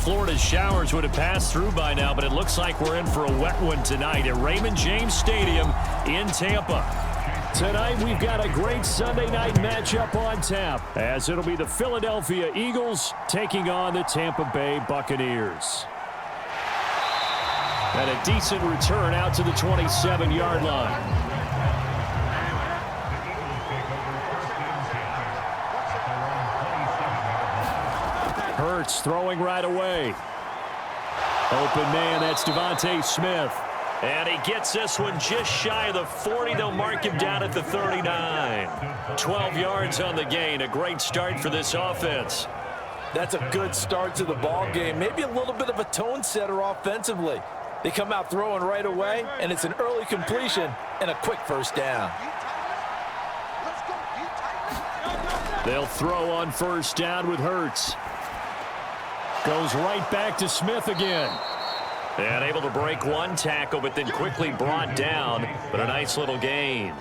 Florida showers would have passed through by now, but it looks like we're in for a wet one tonight at Raymond James Stadium in Tampa. Tonight, we've got a great Sunday night matchup on tap, as it'll be the Philadelphia Eagles taking on the Tampa Bay Buccaneers. And a decent return out to the 27-yard line. Hurts throwing right away. Open man, that's Devontae Smith. And he gets this one just shy of the 40. They'll mark him down at the 39. 12 yards on the gain. A great start for this offense. That's a good start to the ball game. Maybe a little bit of a tone setter offensively. They come out throwing right away, and it's an early completion and a quick first down. They'll throw on first down with Hurts. Goes right back to Smith again. And able to break one tackle, but then quickly brought down. But a nice little gain.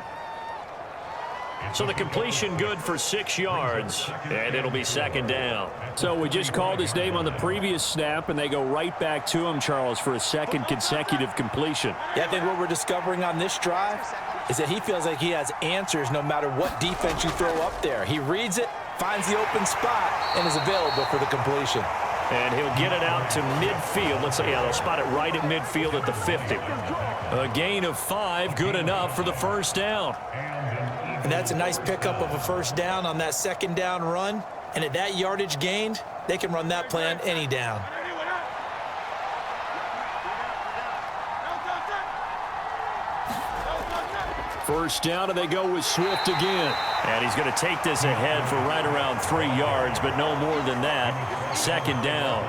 So the completion good for 6 yards, and it'll be second down. So we just called his name on the previous snap, and they go right back to him, Charles, for a second consecutive completion. Yeah, I think what we're discovering on this drive is that he feels like he has answers no matter what defense you throw up there. He reads it, finds the open spot, and is available for the completion. And he'll get it out to midfield. Let's say, yeah, they'll spot it right at midfield at the 50. A gain of 5, good enough for the first down. And that's a nice pickup of a first down on that second down run. And at that yardage gained, they can run that play on any down. First down, and they go with Swift again. And he's going to take this ahead for right around 3 yards, but no more than that. Second down.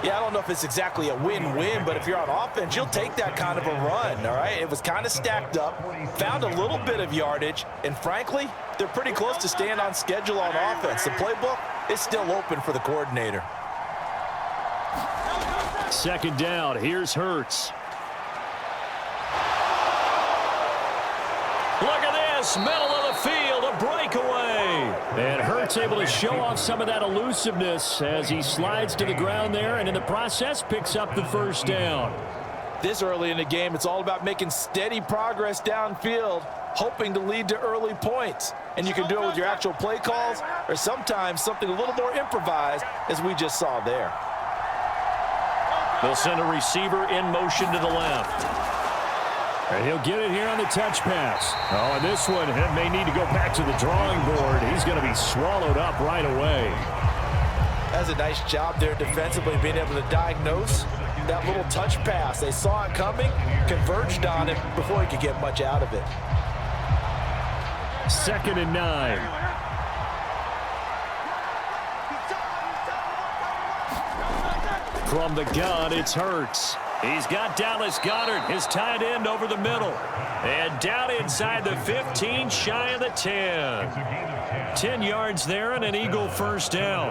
Yeah, I don't know if it's exactly a win-win, but if you're on offense, you'll take that kind of a run, all right? It was kind of stacked up, found a little bit of yardage, and frankly, they're pretty close to staying on schedule on offense. The playbook is still open for the coordinator. Second down, here's Hurts. Look at this, middle of the field, a breakaway. And Hurts able to show off some of that elusiveness as he slides to the ground there, and in the process picks up the first down. This early in the game, it's all about making steady progress downfield, hoping to lead to early points. And you can do it with your actual play calls or sometimes something a little more improvised, as we just saw there. They'll send a receiver in motion to the left. And he'll get it here on the touch pass. Oh, and this one may need to go back to the drawing board. He's going to be swallowed up right away. That's a nice job there defensively, being able to diagnose that little touch pass. They saw it coming, converged on it before he could get much out of it. 2nd and 9. From the gun, it's Hurts. He's got Dallas Goedert, his tight end, over the middle. And down inside the 15, shy of the 10. 10 yards there and an Eagle first down.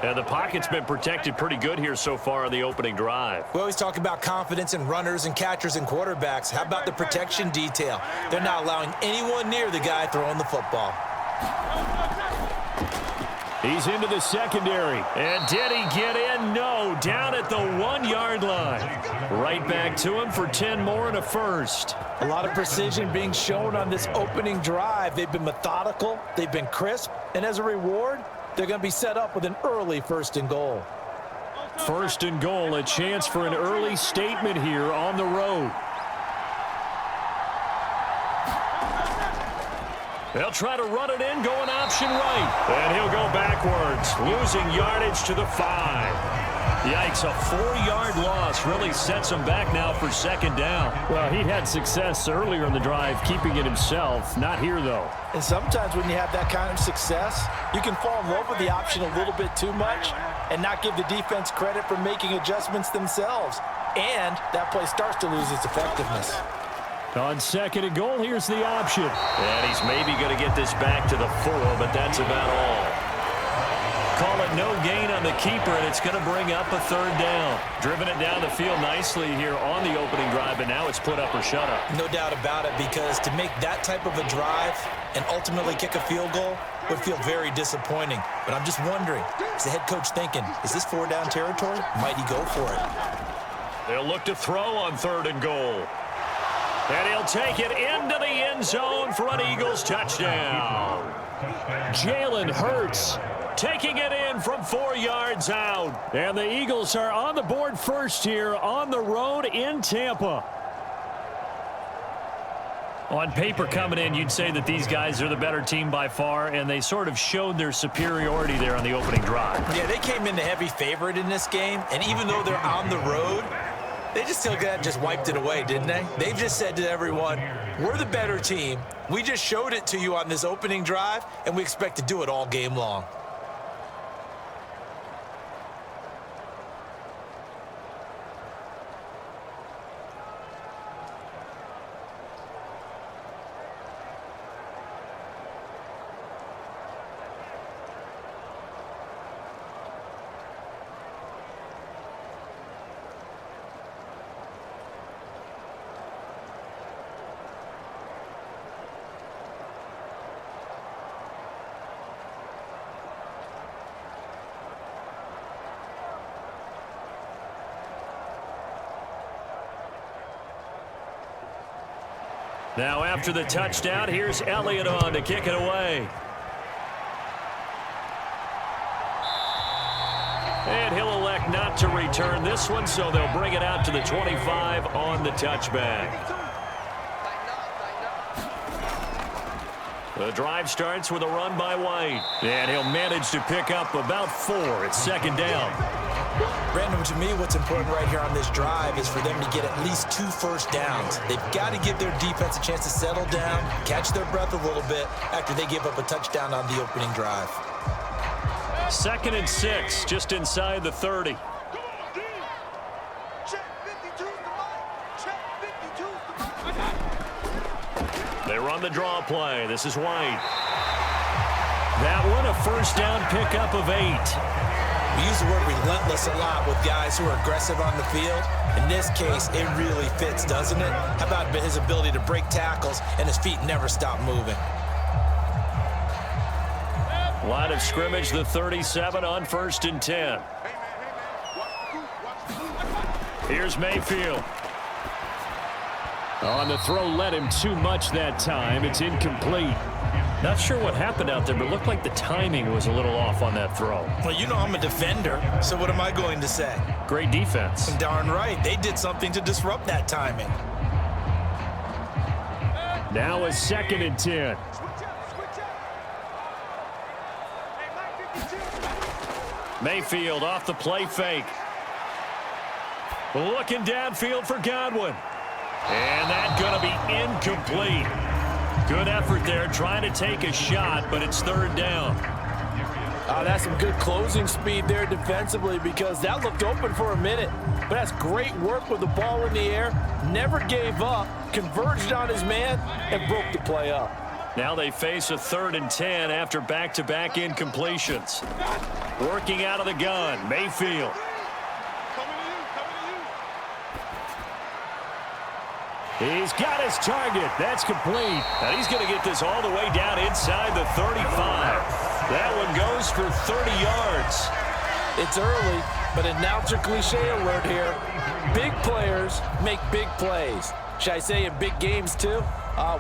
And the pocket's been protected pretty good here so far on the opening drive. We always talk about confidence in runners and catchers and quarterbacks. How about the protection detail? They're not allowing anyone near the guy throwing the football. He's into the secondary. And did he get in? No. Down at the 1-yard line. Right back to him for 10 more and a first. A lot of precision being shown on this opening drive. They've been methodical. They've been crisp. And as a reward, they're going to be set up with an early 1st and goal. 1st and goal, a chance for an early statement here on the road. They'll try to run it in, going option right. And he'll go backwards, losing yardage to the 5. Yikes, a 4-yard loss really sets him back now for 2nd down. Well, he'd had success earlier in the drive keeping it himself. Not here, though. And sometimes when you have that kind of success, you can fall in love with the option a little bit too much and not give the defense credit for making adjustments themselves. And that play starts to lose its effectiveness. On 2nd and goal, here's the option. And he's maybe going to get this back to the 4, but that's about all. Call it no gain on the keeper, and it's going to bring up a 3rd down. Driven it down the field nicely here on the opening drive, but now it's put up or shut up. No doubt about it, because to make that type of a drive and ultimately kick a field goal, would feel very disappointing. But I'm just wondering, is the head coach thinking, is this 4-down territory? Might he go for it? They'll look to throw on 3rd and goal. And he'll take it into the end zone for an Eagles touchdown. Jalen Hurts taking it in from 4 yards out. And the Eagles are on the board first here on the road in Tampa. On paper coming in, you'd say that these guys are the better team by far, and they sort of showed their superiority there on the opening drive. Yeah, they came in the heavy favorite in this game, and even though they're on the road, they just wiped it away, didn't they? They've just said to everyone, we're the better team. We just showed it to you on this opening drive, and we expect to do it all game long. Now after the touchdown, here's Elliott on to kick it away. And he'll elect not to return this one, so they'll bring it out to the 25 on the touchback. The drive starts with a run by White. And he'll manage to pick up about 4. It's 2nd down. Brandon, to me, what's important right here on this drive is for them to get at least 2 first downs. They've got to give their defense a chance to settle down, catch their breath a little bit after they give up a touchdown on the opening drive. 2nd and 6, just inside the 30. They run the draw play. This is White. That one a first down pickup of 8. We use the word relentless a lot with guys who are aggressive on the field. In this case, it really fits, doesn't it? How about his ability to break tackles and his feet never stop moving? Line of scrimmage, the 37 on 1st and 10. Here's Mayfield. On the throw, led him too much that time. It's incomplete. Not sure what happened out there, but it looked like the timing was a little off on that throw. Well, you know I'm a defender, so what am I going to say? Great defense. Darn right. They did something to disrupt that timing. Now a 2nd and 10. Mayfield off the play fake. Looking downfield for Godwin. And that's going to be incomplete. Good effort there, trying to take a shot, but it's 3rd down. That's some good closing speed there defensively because that looked open for a minute. But that's great work with the ball in the air. Never gave up, converged on his man, and broke the play up. Now they face a 3rd and 10 after back-to-back incompletions. Working out of the gun, Mayfield. He's got his target. That's complete. And he's going to get this all the way down inside the 35. That one goes for 30 yards. It's early, but announcer cliche alert here. Big players make big plays. Should I say in big games too?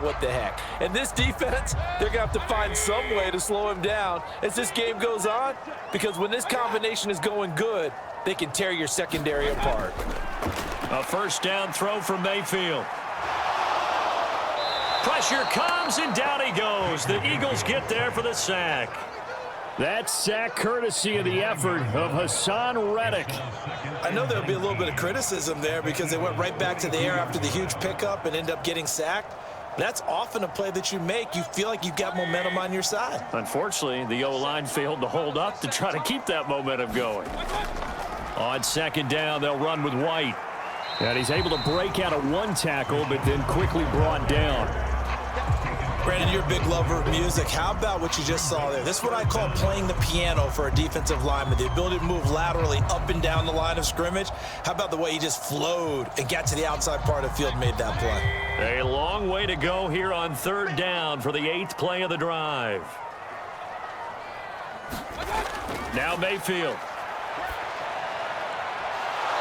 What the heck. And this defense, they're going to have to find some way to slow him down as this game goes on, because when this combination is going good, they can tear your secondary apart. A first down throw from Mayfield. Pressure comes, and down he goes. The Eagles get there for the sack. That sack courtesy of the effort of Hassan Reddick. I know there'll be a little bit of criticism there because they went right back to the air after the huge pickup and end up getting sacked. That's often a play that you make. You feel like you've got momentum on your side. Unfortunately, the O-line failed to hold up to try to keep that momentum going. On 2nd down, they'll run with White. And he's able to break out of 1 tackle, but then quickly brought down. Brandon, you're a big lover of music. How about what you just saw there? This is what I call playing the piano for a defensive lineman. The ability to move laterally up and down the line of scrimmage. How about the way he just flowed and got to the outside part of the field and made that play? A long way to go here on 3rd down for the 8th play of the drive. Now Mayfield.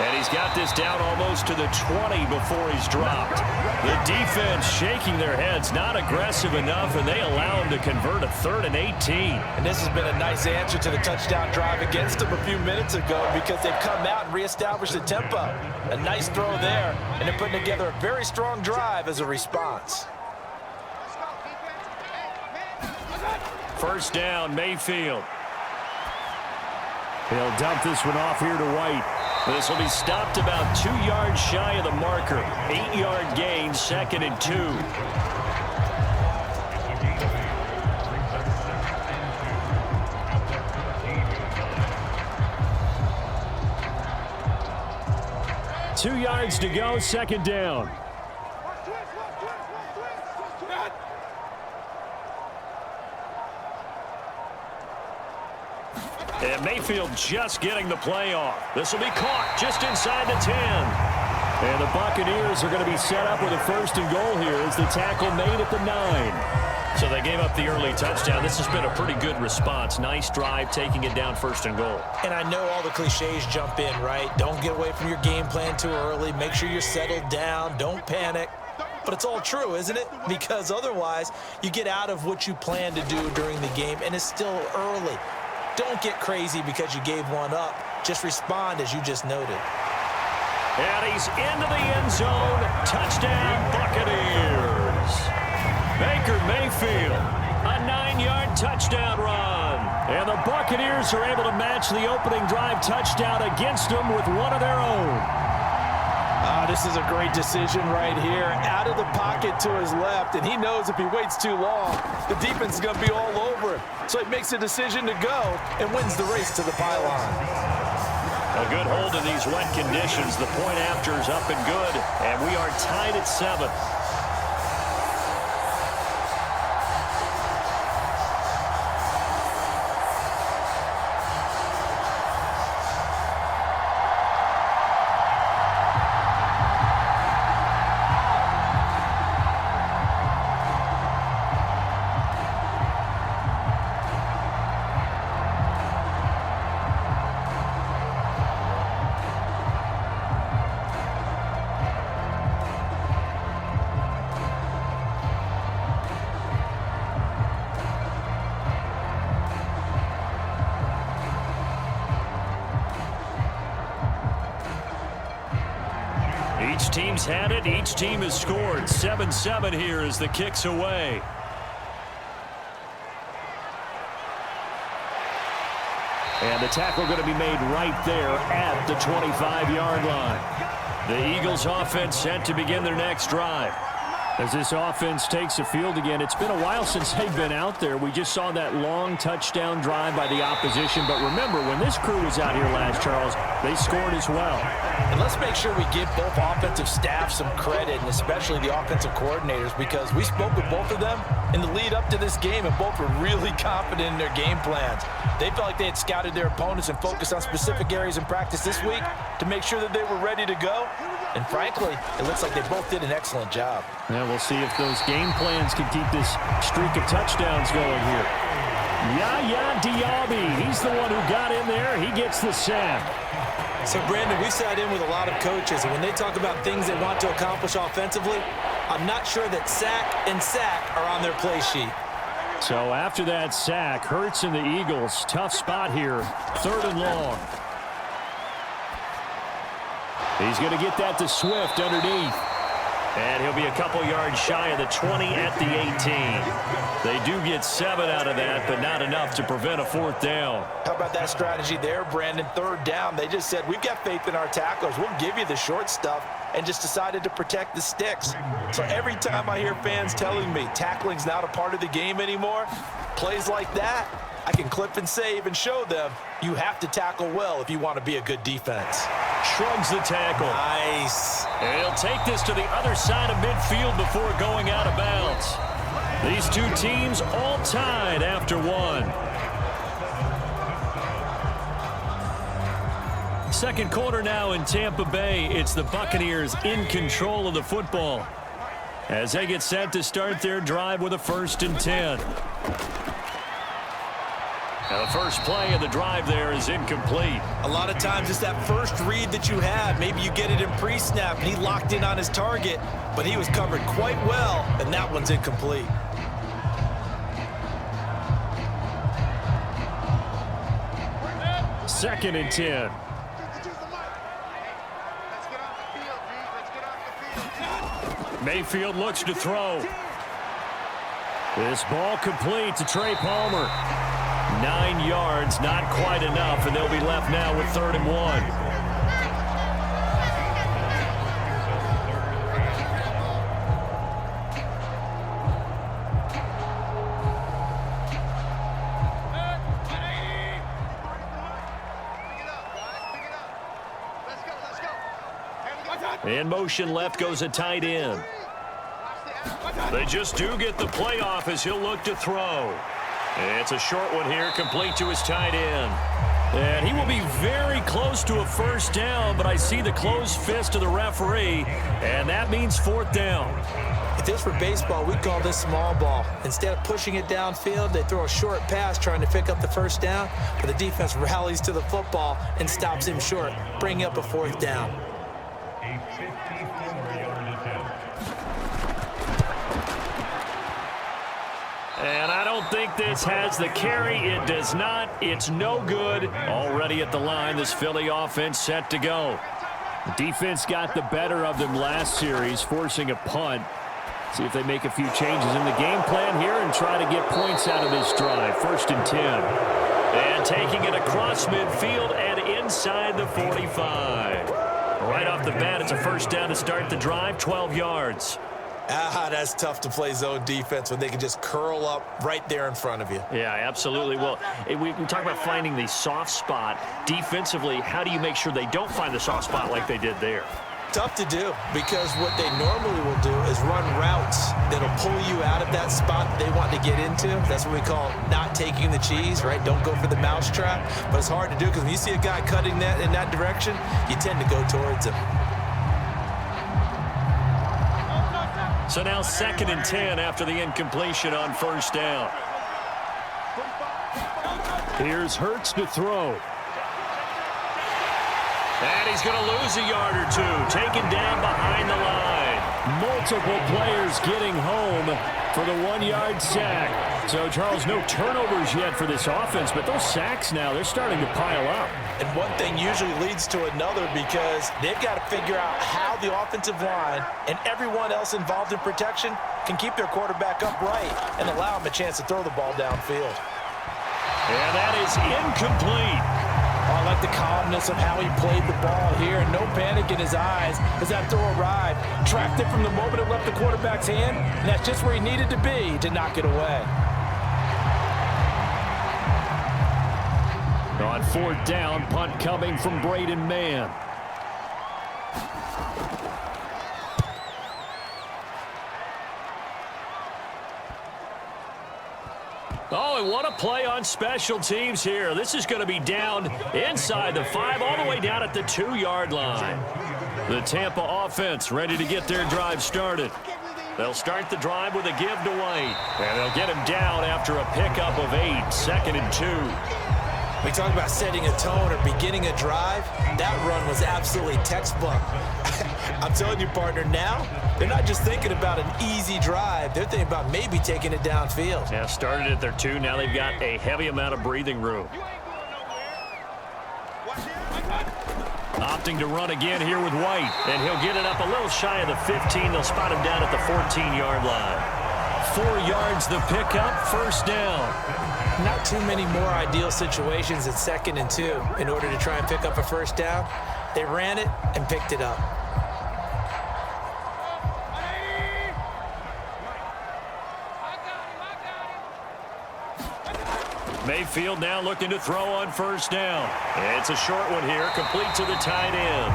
And he's got this down almost to the 20 before he's dropped. The defense shaking their heads, not aggressive enough, and they allow him to convert a 3rd and 18. And this has been a nice answer to the touchdown drive against them a few minutes ago because they've come out and reestablished the tempo. A nice throw there, and they're putting together a very strong drive as a response. First down, Mayfield. He'll dump this one off here to White. This will be stopped about 2 yards shy of the marker. 8-yard gain, 2nd and 2. Two yards to go, 2nd down. And Mayfield just getting the play off. This will be caught just inside the 10. And the Buccaneers are going to be set up with a 1st and goal here as the tackle made at the 9. So they gave up the early touchdown. This has been a pretty good response. Nice drive, taking it down 1st and goal. And I know all the cliches jump in, right? Don't get away from your game plan too early. Make sure you're settled down. Don't panic. But it's all true, isn't it? Because otherwise, you get out of what you plan to do during the game, and it's still early. Don't get crazy because you gave one up. Just respond as you just noted. And he's into the end zone. Touchdown, Buccaneers. Baker Mayfield, a 9-yard touchdown run. And the Buccaneers are able to match the opening drive touchdown against them with one of their own. This is a great decision right here. Out of the pocket to his left, and he knows if he waits too long, the defense is going to be all over him. So he makes a decision to go and wins the race to the pylon. A good hold in these wet conditions. The point after is up and good, and we are tied at 7. Each team's had it. Each team has scored. 7-7 here as the kick's away. And the tackle going to be made right there at the 25-yard line. The Eagles offense set to begin their next drive. As this offense takes the field again, it's been a while since they've been out there. We just saw that long touchdown drive by the opposition. But remember, when this crew was out here last, Charles, they scored as well. And let's make sure we give both offensive staff some credit, and especially the offensive coordinators, because we spoke with both of them in the lead up to this game, and both were really confident in their game plans. They felt like they had scouted their opponents and focused on specific areas in practice this week to make sure that they were ready to go. And frankly, it looks like they both did an excellent job. Yeah, we'll see if those game plans can keep this streak of touchdowns going here. Yaya Diaby, he's the one who got in there. He gets the sack. So, Brandon, we sat in with a lot of coaches, and when they talk about things they want to accomplish offensively, I'm not sure that sack and sack are on their play sheet. So after that sack, Hurts and the Eagles, tough spot here, 3rd and long. He's going to get that to Swift underneath. And he'll be a couple yards shy of the 20 at the 18. They do get 7 out of that, but not enough to prevent a 4th down. How about that strategy there, Brandon? 3rd down, they just said, we've got faith in our tacklers. We'll give you the short stuff, and just decided to protect the sticks. So every time I hear fans telling me tackling's not a part of the game anymore, plays like that, I can clip and save and show them you have to tackle well if you want to be a good defense. Shrugs the tackle. Nice. And he'll take this to the other side of midfield before going out of bounds. These two teams all tied after 1. Second quarter now in Tampa Bay. It's the Buccaneers in control of the football as they get set to start their drive with a 1st and 10. Now the first play of the drive there is incomplete. A lot of times it's that first read that you have. Maybe you get it in pre-snap, and he locked in on his target, but he was covered quite well, and that one's incomplete. Second and 10. Mayfield looks to throw. This ball complete to Trey Palmer. 9 yards, not quite enough, and they'll be left now with 3rd and 1. In motion left goes a tight end. They just do get the playoff as he'll look to throw. It's a short one here, complete to his tight end. And he will be very close to a first down, but I see the closed fist of the referee, and that means 4th down. If this were baseball, we'd call this small ball. Instead of pushing it downfield, they throw a short pass trying to pick up the first down, but the defense rallies to the football and stops him short, bringing up a 4th down. And I don't think this has the carry. It does not. It's no good. Already at the line, this Philly offense set to go. The defense got the better of them last series, forcing a punt. See if they make a few changes in the game plan here and try to get points out of this drive. 1st and 10. And taking it across midfield and inside the 45. Right off the bat, it's a first down to start the drive, 12 yards. That's tough to play zone defense when they can just curl up right there in front of you. Yeah, absolutely. Well, we talk about finding the soft spot. Defensively, how do you make sure they don't find the soft spot like they did there? Tough to do, because what they normally will do is run routes that'll pull you out of that spot that they want to get into. That's what we call not taking the cheese, right? Don't go for the mousetrap. But it's hard to do because when you see a guy cutting that in that direction, you tend to go towards him. So now 2nd and 10 after the incompletion on first down. Here's Hurts to throw. And he's going to lose a yard or two. Taken down behind the line. Multiple players getting home for the 1-yard sack. So, Charles, no turnovers yet for this offense, but those sacks now, they're starting to pile up. And one thing usually leads to another, because they've got to figure out how the offensive line and everyone else involved in protection can keep their quarterback upright and allow him a chance to throw the ball downfield. And that is incomplete. I like the calmness of how he played the ball here, and no panic in his eyes as that throw arrived. Tracked it from the moment it left the quarterback's hand, and that's just where he needed to be to knock it away. On 4th down, punt coming from Braden Mann. Oh, and what a play on special teams here. This is going to be down inside the 5, all the way down at the 2-yard line. The Tampa offense ready to get their drive started. They'll start the drive with a give to White. And they'll get him down after a pickup of 8, 2nd and 2. We talk about setting a tone or beginning a drive. That run was absolutely textbook. I'm telling you, partner, now they're not just thinking about an easy drive. They're thinking about maybe taking it downfield. Yeah, started at their 2. Now they've got a heavy amount of breathing room. Opting to run again here with White. And he'll get it up a little shy of the 15. They'll spot him down at the 14-yard line. 4 yards the pickup, 1st down. Not too many more ideal situations at 2nd and 2 in order to try and pick up a first down. They ran it and picked it up. Mayfield now looking to throw on first down. It's a short one here, complete to the tight end.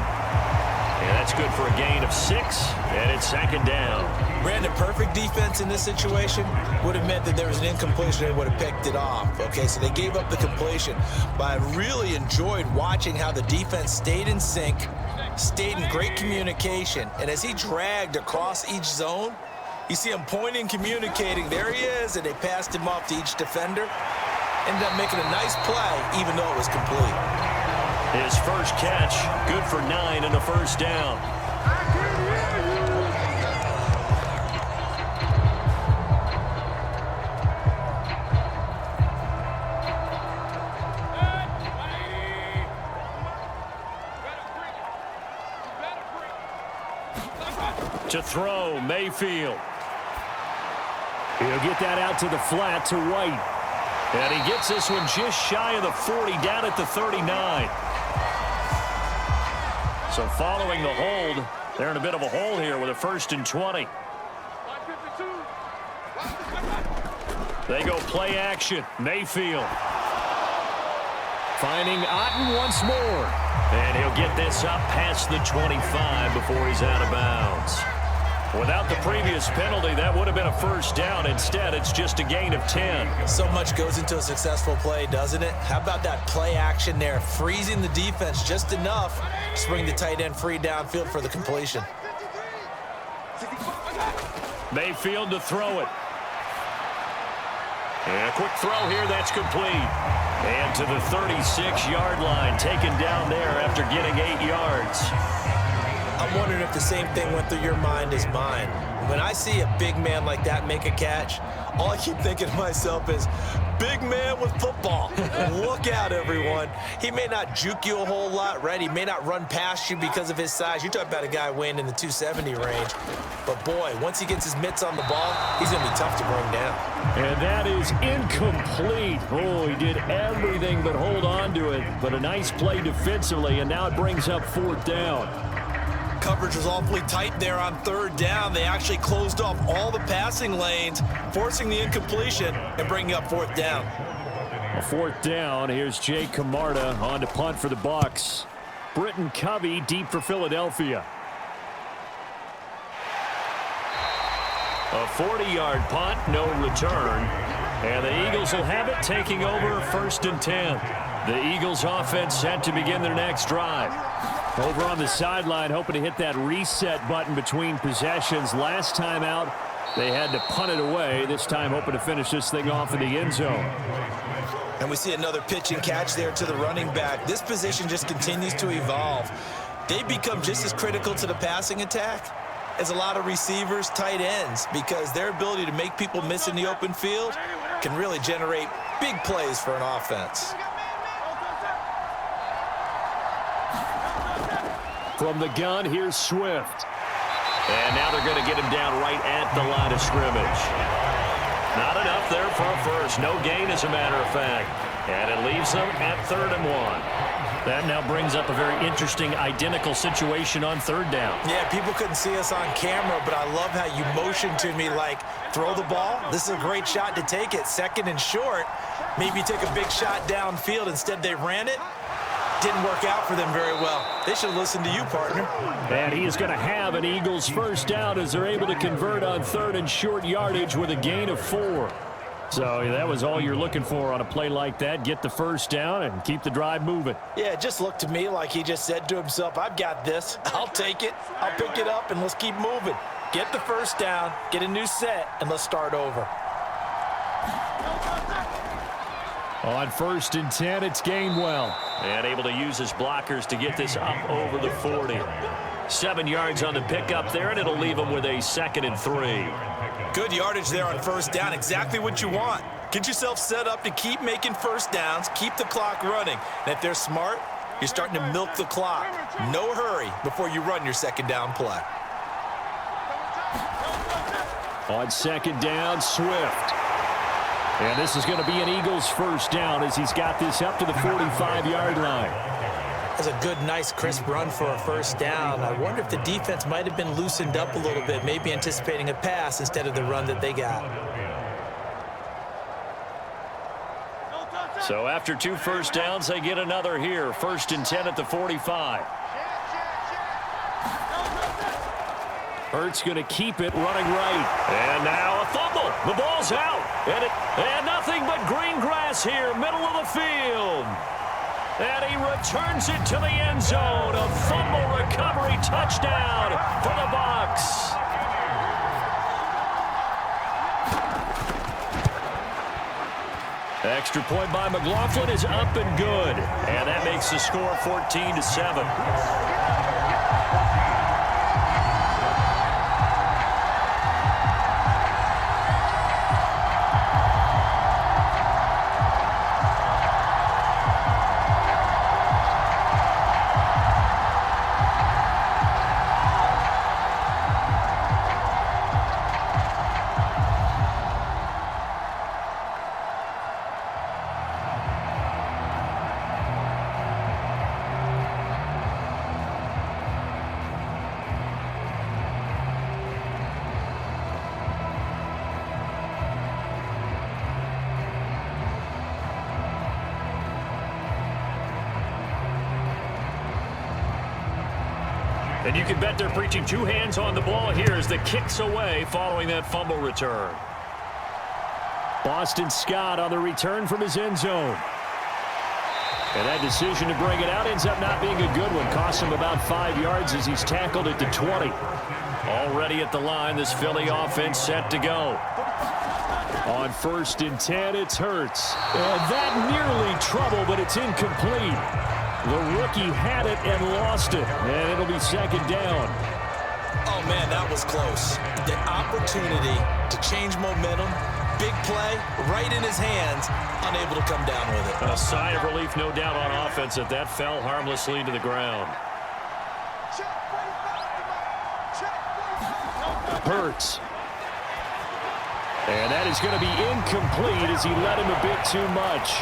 And that's good for a gain of 6, and it's 2nd down. Brandon, perfect defense in this situation would have meant that there was an incompletion. They would have picked it off. Okay, so they gave up the completion. But I really enjoyed watching how the defense stayed in sync, stayed in great communication. And as he dragged across each zone, you see him pointing, communicating. There he is, and they passed him off to each defender. ended up making a nice play, even though it was complete. His first catch, good for 9 and a first down. To throw, Mayfield. He'll get that out to the flat to White. And he gets this one just shy of the 40, down at the 39. So following the hold, they're in a bit of a hole here with a 1st and 20. They go play action. Mayfield. Finding Otten once more. And he'll get this up past the 25 before he's out of bounds. Without the previous penalty, that would have been a first down. Instead, it's just a gain of 10. So much goes into a successful play, doesn't it? How about that play action there, freezing the defense just enough to bring the tight end free downfield for the completion. Mayfield to throw it. And a quick throw here, that's complete. And to the 36-yard line, taken down there after getting 8 yards. I'm wondering if the same thing went through your mind as mine. When I see a big man like that make a catch, all I keep thinking to myself is, big man with football. Look out, everyone. He may not juke you a whole lot, right? He may not run past you because of his size. You're talking about a guy weighing in the 270 range. But, boy, once he gets his mitts on the ball, he's going to be tough to bring down. And that is incomplete. Oh, he did everything but hold on to it. But a nice play defensively, and now it brings up 4th down. Coverage was awfully tight there on 3rd down. They actually closed off all the passing lanes, forcing the incompletion and bringing up 4th down. A 4th down. Here's Jay Camarda on to punt for the Bucs. Britton Covey deep for Philadelphia. A 40-yard punt, no return. And the Eagles will have it, taking over 1st and 10. The Eagles offense set to begin their next drive. Over on the sideline, hoping to hit that reset button between possessions. Last time out, they had to punt it away. This time, hoping to finish this thing off in the end zone. And we see another pitch and catch there to the running back. This position just continues to evolve. They become just as critical to the passing attack as a lot of receivers, tight ends, because their ability to make people miss in the open field can really generate big plays for an offense. From the gun, here's Swift. And now they're going to get him down right at the line of scrimmage. Not enough there for a first. No gain, as a matter of fact. And it leaves them at 3rd and 1. That now brings up a very interesting identical situation on 3rd down. Yeah, people couldn't see us on camera, but I love how you motioned to me like, throw the ball. This is a great shot to take it. 2nd and short. Maybe take a big shot downfield. Instead, they ran it. Didn't work out for them very well. They should have listened to you, partner. And he is going to have an Eagles first down as they're able to convert on 3rd and short yardage with a gain of 4. So that was all you're looking for on a play like that. Get the first down and keep the drive moving. Yeah, it just looked to me like he just said to himself, I've got this. I'll take it. I'll pick it up, and let's keep moving. Get the first down, get a new set, and let's start over. On 1st and 10, it's Gainwell. And able to use his blockers to get this up over the 40. 7 yards on the pickup there, and it'll leave him with a 2nd and 3. Good yardage there on 1st down. Exactly what you want. Get yourself set up to keep making first downs, keep the clock running. And if they're smart, you're starting to milk the clock. No hurry before you run your 2nd down play. On 2nd down, Swift. And this is going to be an Eagles first down as he's got this up to the 45-yard line. That's a good, nice, crisp run for a first down. I wonder if the defense might have been loosened up a little bit, maybe anticipating a pass instead of the run that they got. So after 2 first downs, they get another here. 1st and 10 at the 45. Hurts going to keep it running right. And now a fumble. The ball's out. And nothing but green grass here, middle of the field. And he returns it to the end zone. A fumble recovery touchdown for the Bucs. Extra point by McLaughlin is up and good. And that makes the score 14-7. And you can bet they're preaching two hands on the ball here as the kick's away following that fumble return. Boston Scott on the return from his end zone. And that decision to bring it out ends up not being a good one. Costs him about 5 yards as he's tackled at the 20. Already at the line, this Philly offense set to go. On 1st and 10, it's Hurts. And that nearly trouble, but it's incomplete. The rookie had it and lost it, and it'll be 2nd down. Oh, man, that was close. The opportunity to change momentum, big play, right in his hands, unable to come down with it. A sigh of relief, no doubt, on offense that fell harmlessly to the ground. Hurts. And that is going to be incomplete as he led him a bit too much.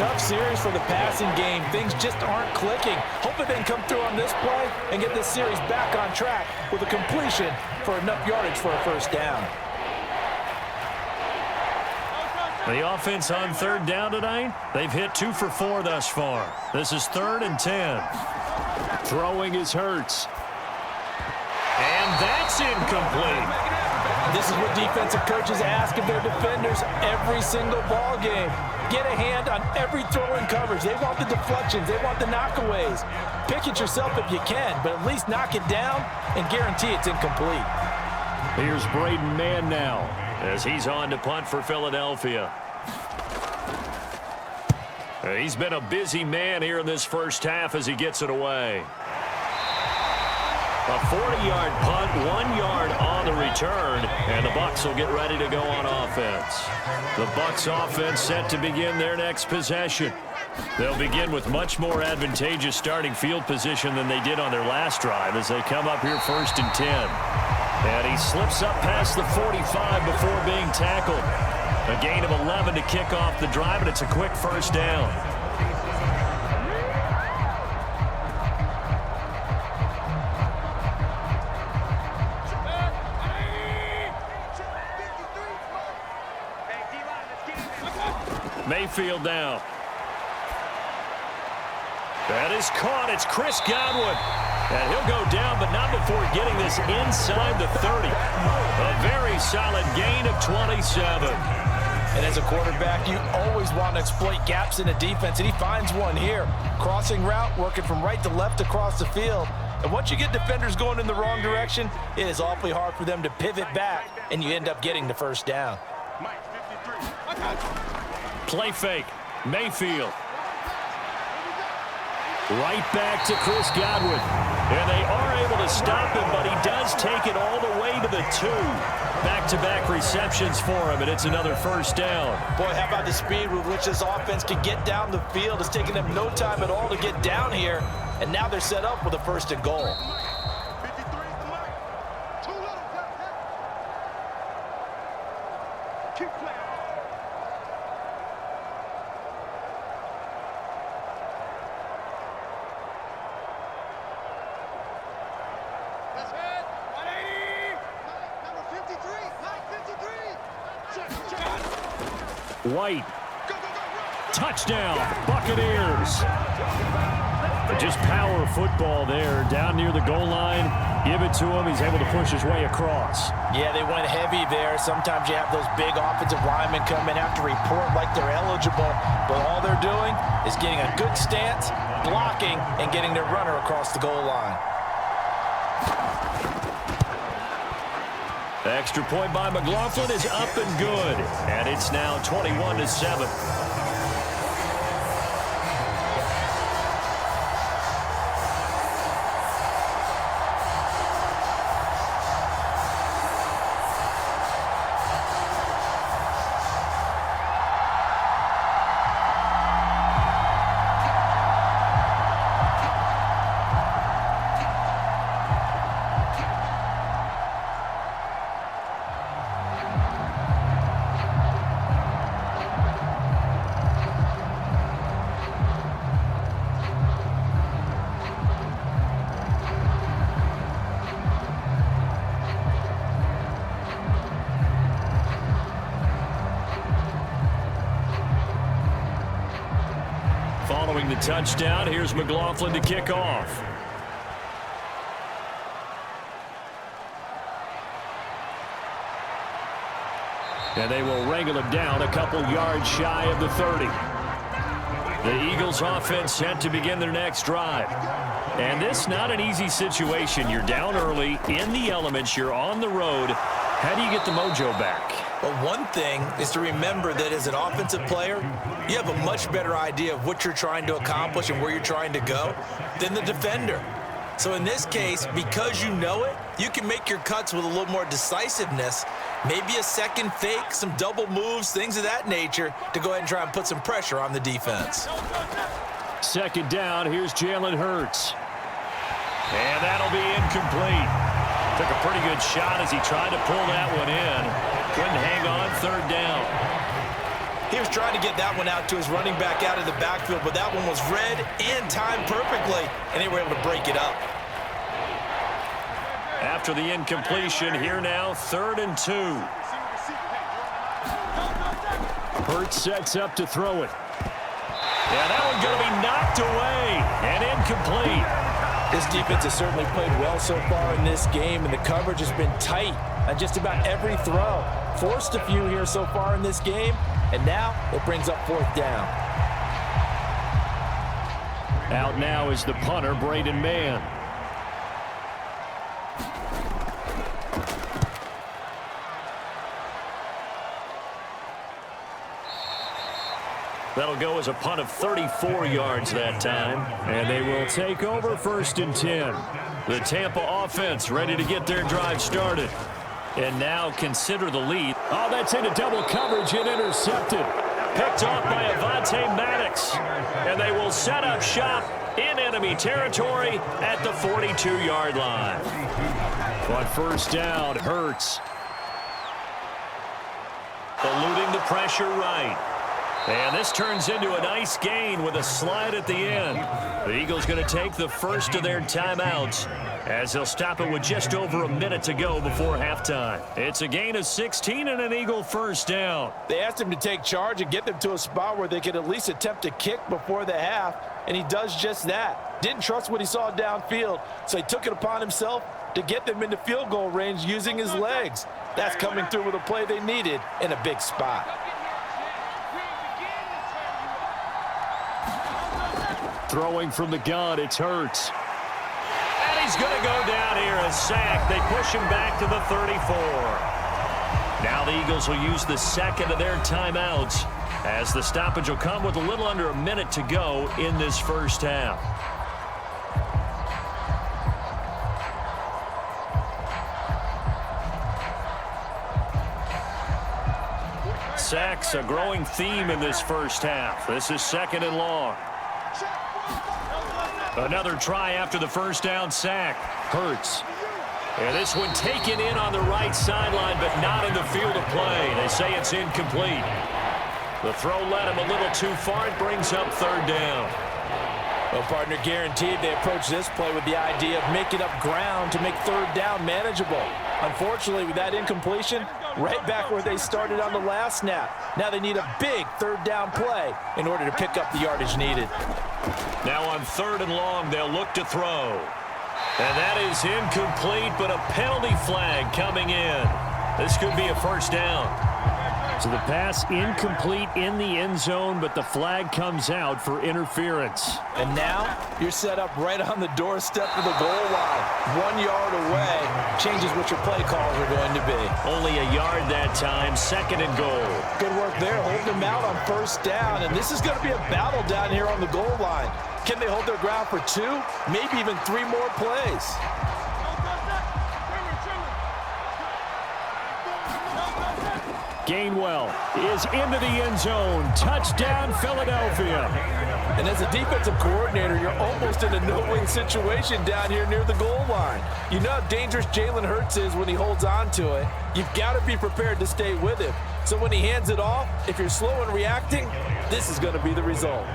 Tough series for the passing game. Things just aren't clicking. Hoping they can come through on this play and get this series back on track with a completion for enough yardage for a 1st down. The offense on 3rd down tonight, they've hit 2 for 4 thus far. This is 3rd and 10. Throwing is Hurts. And that's incomplete. This is what defensive coaches ask of their defenders every single ball game. Get a hand on every throw in coverage. They want the deflections. They want the knockaways. Pick it yourself if you can, but at least knock it down and guarantee it's incomplete. Here's Braden Mann now as he's on to punt for Philadelphia. He's been a busy man here in this 1st half as he gets it away. A 40-yard punt, 1 yard on the return, and the Bucs will get ready to go on offense. The Bucs offense set to begin their next possession. They'll begin with much more advantageous starting field position than they did on their last drive as they come up here 1st and 10. And he slips up past the 45 before being tackled. A gain of 11 to kick off the drive, and it's a quick 1st down. Mayfield now. That is caught. It's Chris Godwin. And he'll go down, but not before getting this inside the 30. A very solid gain of 27. And as a quarterback, you always want to exploit gaps in a defense, and he finds one here. Crossing route, working from right to left across the field. And once you get defenders going in the wrong direction, it is awfully hard for them to pivot back, and you end up getting the 1st down. Play fake. Mayfield. Right back to Chris Godwin. And they are able to stop him, but he does take it all the way to the 2. Back-to-back receptions for him, and it's another 1st down. Boy, how about the speed with which this offense can get down the field? It's taken them no time at all to get down here, and now they're set up with a 1st and goal. White. Touchdown, Buccaneers. Just power football there. Down near the goal line. Give it to him. He's able to push his way across. Yeah, they went heavy there. Sometimes you have those big offensive linemen come in after report like they're eligible. But all they're doing is getting a good stance, blocking, and getting their runner across the goal line. Extra point by McLaughlin is up and good. And it's now 21-7. Following the touchdown, here's McLaughlin to kick off. And they will wrangle him down a couple yards shy of the 30. The Eagles offense set to begin their next drive. And this not an easy situation. You're down early, in the elements, you're on the road. How do you get the mojo back? Well, one thing is to remember that as an offensive player, you have a much better idea of what you're trying to accomplish and where you're trying to go than the defender. So in this case, because you know it, you can make your cuts with a little more decisiveness, maybe a second fake, some double moves, things of that nature to go ahead and try and put some pressure on the defense. Second down, here's Jalen Hurts. And that'll be incomplete. Took a pretty good shot as he tried to pull that one in. Couldn't hang on, third down. He was trying to get that one out to his running back out of the backfield, but that one was read and timed perfectly, and they were able to break it up. After the incompletion, here now, 3rd and 2. Hurts sets up to throw it. Yeah, that one's going to be knocked away and incomplete. This defense has certainly played well so far in this game, and the coverage has been tight on just about every throw. Forced a few here so far in this game, and now it brings up 4th down. Out now is the punter, Braden Mann. That'll go as a punt of 34 yards that time. And they will take over 1st and 10. The Tampa offense ready to get their drive started. And now consider the lead. Oh, that's into double coverage and intercepted. Picked off by Avonte Maddox. And they will set up shop in enemy territory at the 42-yard line. On 1st down, Hurts. Eluding the pressure right. And this turns into a nice gain with a slide at the end. The Eagles going to take the first of their timeouts as they'll stop it with just over a minute to go before halftime. It's a gain of 16 and an Eagle 1st down. They asked him to take charge and get them to a spot where they could at least attempt to kick before the half, and he does just that. Didn't trust what he saw downfield, so he took it upon himself to get them into field goal range using his legs. That's coming through with a play they needed in a big spot. Throwing from the gun, it's Hurts. And he's going to go down here, a sack. They push him back to the 34. Now the Eagles will use the second of their timeouts as the stoppage will come with a little under a minute to go in this first half. Sacks, a growing theme in this first half. This is 2nd and long. Another try after the 1st down sack. Hurts. And this one taken in on the right sideline, but not in the field of play. They say it's incomplete. The throw led him a little too far. It brings up 3rd down. Well, partner, guaranteed they approach this play with the idea of making up ground to make 3rd down manageable. Unfortunately, with that incompletion, right back where they started on the last snap. Now they need a big 3rd down play in order to pick up the yardage needed. Now on 3rd and long, they'll look to throw. And that is incomplete, but a penalty flag coming in. This could be a 1st down. So the pass incomplete in the end zone, but the flag comes out for interference. And now you're set up right on the doorstep of the goal line. 1 yard away changes what your play calls are going to be. Only a yard that time, 2nd and goal. Good work there, holding them out on 1st down. And this is going to be a battle down here on the goal line. Can they hold their ground for 2, maybe even 3 more plays? Gainwell is into the end zone. Touchdown, Philadelphia. And as a defensive coordinator, you're almost in a no-win situation down here near the goal line. You know how dangerous Jalen Hurts is when he holds on to it. You've got to be prepared to stay with him. So when he hands it off, if you're slow in reacting, this is going to be the result.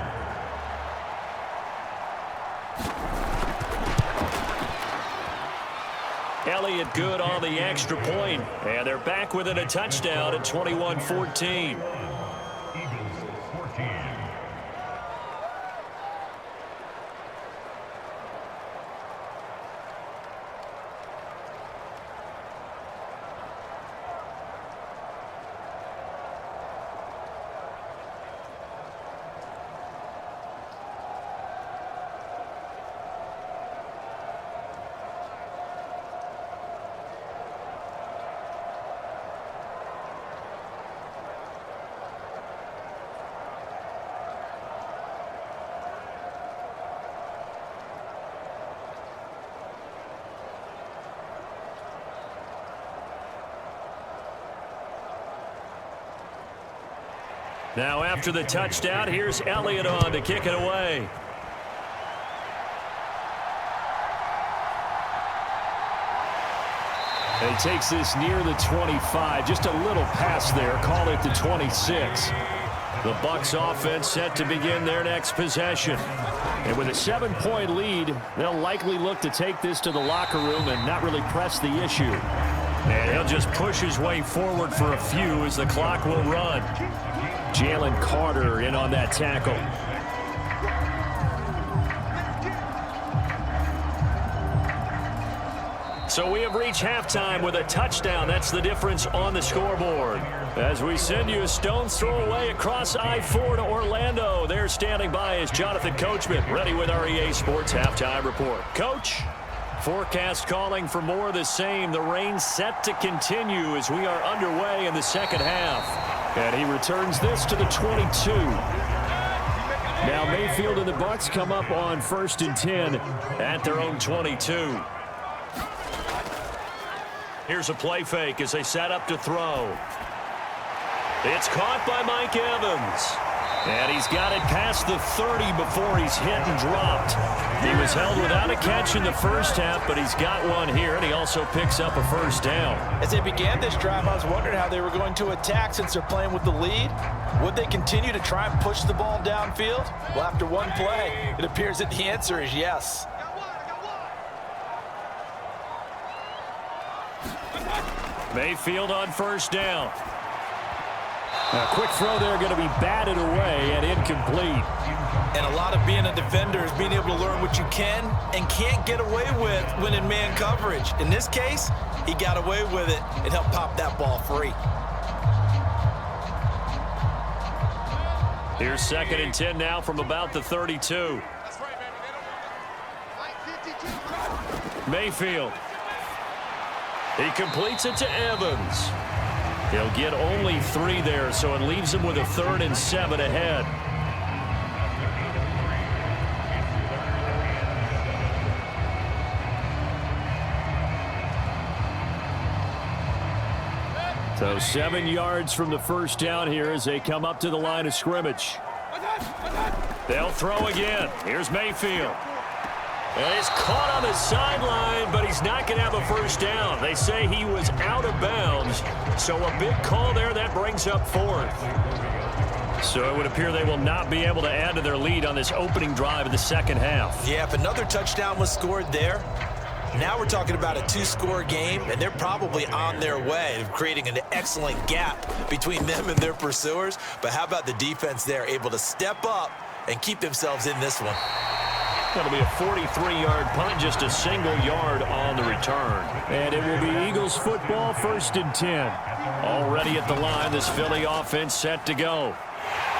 Elliott good on the extra point, and they're back within a touchdown at 21-14. Now after the touchdown, here's Elliott on to kick it away. And he takes this near the 25. Just a little pass there. Call it the 26. The Bucs offense set to begin their next possession. And with a 7-point lead, they'll likely look to take this to the locker room and not really press the issue. And he'll just push his way forward for a few as the clock will run. Jalen Carter in on that tackle. So we have reached halftime with a touchdown. That's the difference on the scoreboard. As we send you a stone's throw away across I-4 to Orlando. There standing by is Jonathan Coachman, ready with our EA Sports Halftime Report. Coach, forecast calling for more of the same. The rain set to continue as we are underway in the second half. And he returns this to the 22. Now Mayfield and the Bucs come up on 1st and 10 at their own 22. Here's a play fake as they set up to throw. It's caught by Mike Evans. And he's got it past the 30 before he's hit and dropped. He was held without a catch in the first half, but he's got one here, and he also picks up a 1st down. As they began this drive, I was wondering how they were going to attack since they're playing with the lead. Would they continue to try and push the ball downfield? Well, after one play, it appears that the answer is yes. Mayfield on 1st down. A quick throw there going to be batted away and incomplete. And a lot of being a defender is being able to learn what you can and can't get away with when in man coverage. In this case, he got away with it and helped pop that ball free. Here's 2nd and 10 now from about the 32. Mayfield. He completes it to Evans. He'll get only 3 there, so it leaves him with a 3rd and 7 ahead. So 7 yards from the 1st down here as they come up to the line of scrimmage. They'll throw again. Here's Mayfield. And it's caught on the sideline, but he's not going to have a 1st down. They say he was out of bounds, so a big call there that brings up 4th. So it would appear they will not be able to add to their lead on this opening drive of the second half. Yeah, if another touchdown was scored there, now we're talking about a 2-score game, and they're probably on their way of creating an excellent gap between them and their pursuers. But how about the defense there, able to step up and keep themselves in this one? That'll be a 43-yard punt, just a single yard on the return. And it will be Eagles football, 1st and 10. Already at the line, this Philly offense set to go.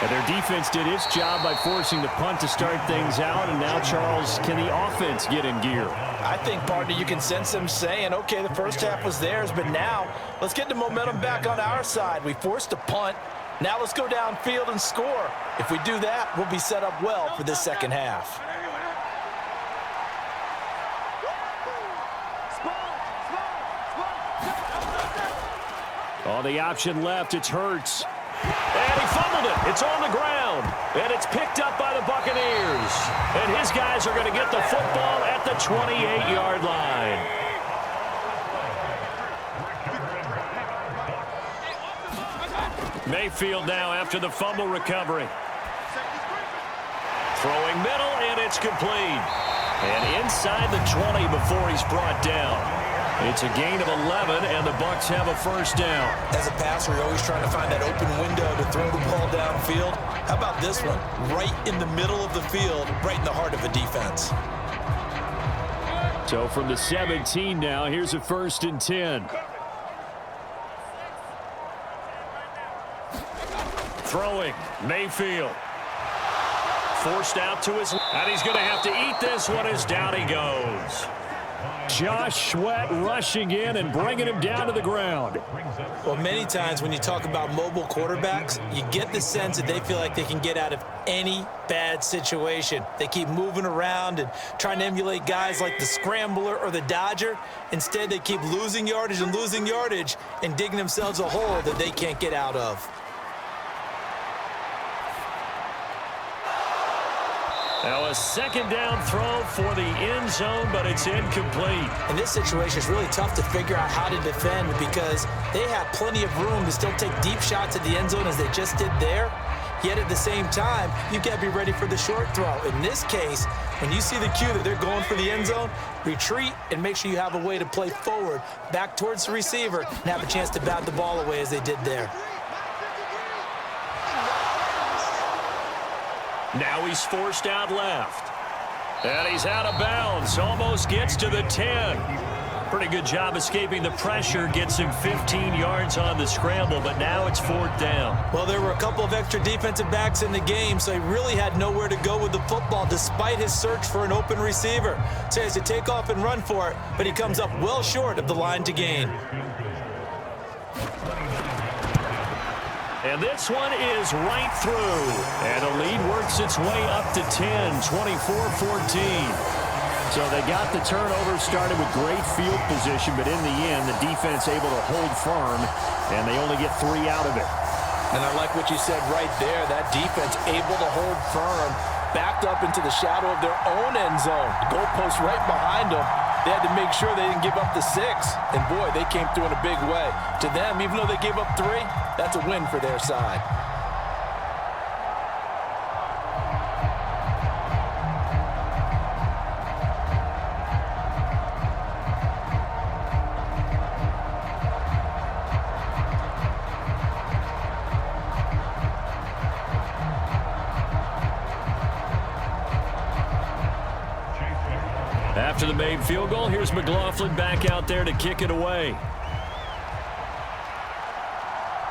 And their defense did its job by forcing the punt to start things out. And now, Charles, can the offense get in gear? I think, partner, you can sense them saying, okay, the first half was theirs, but now let's get the momentum back on our side. We forced a punt. Now let's go downfield and score. If we do that, we'll be set up well for this second half. Oh, the option left, it's Hurts. And he fumbled it. It's on the ground. And it's picked up by the Buccaneers. And his guys are going to get the football at the 28-yard line. Mayfield now after the fumble recovery. Throwing middle, and it's complete. And inside the 20 before he's brought down. It's a gain of 11, and the Bucs have a first down. As a passer, you're always trying to find that open window to throw the ball downfield. How about this one? Right in the middle of the field, right in the heart of a defense. So from the 17 now, here's a 1st and 10. Throwing, Mayfield. Forced out to his, and he's going to have to eat this one as down he goes. Josh Sweat rushing in and bringing him down to the ground. Well, many times when you talk about mobile quarterbacks, you get the sense that they feel like they can get out of any bad situation. They keep moving around and trying to emulate guys like the Scrambler or the Dodger. Instead, they keep losing yardage and digging themselves a hole that they can't get out of. Now a second down throw for the end zone, but it's incomplete. In this situation, it's really tough to figure out how to defend because they have plenty of room to still take deep shots at the end zone as they just did there. Yet at the same time, you've got to be ready for the short throw. In this case, when you see the cue that they're going for the end zone, retreat and make sure you have a way to play forward, back towards the receiver, and have a chance to bat the ball away as they did there. Now he's forced out left. And he's out of bounds. Almost gets to the 10. Pretty good job escaping the pressure. Gets him 15 yards on the scramble, but now it's 4th down. Well, there were a couple of extra defensive backs in the game, so he really had nowhere to go with the football despite his search for an open receiver. So he has to take off and run for it, but he comes up well short of the line to gain. And this one is right through. And the lead works its way up to 10, 24-14. So they got the turnover, started with great field position, but in the end, the defense able to hold firm, and they only get 3 out of it. And I like what you said right there. That defense able to hold firm, backed up into the shadow of their own end zone. The goalpost right behind them. They had to make sure they didn't give up the 6. And, boy, they came through in a big way. To them, even though they gave up 3, that's a win for their side. After the made field goal, here's McLaughlin back out there to kick it away.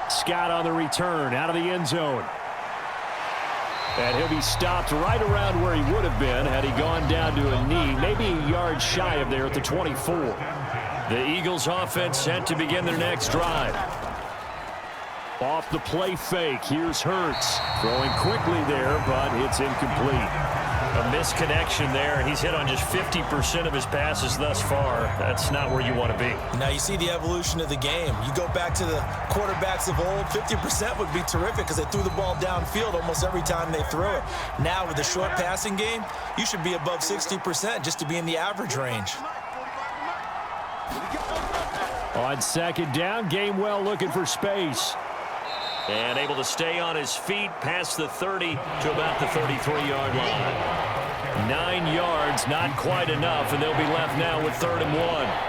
Scott on the return, out of the end zone. And he'll be stopped right around where he would have been had he gone down to a knee, maybe a yard shy of there at the 24. The Eagles offense set to begin their next drive. Off the play fake, here's Hurts. Throwing quickly there, but it's incomplete. A misconnection there. He's hit on just 50% of his passes thus far. That's not where you want to be. Now you see the evolution of the game. You go back to the quarterbacks of old, 50% would be terrific because they threw the ball downfield almost every time they threw it. Now with the short passing game, you should be above 60% just to be in the average range. On second down, Gainwell looking for space. And able to stay on his feet past the 30 to about the 33-yard line. 9 yards, not quite enough, and they'll be left now with 3rd and 1.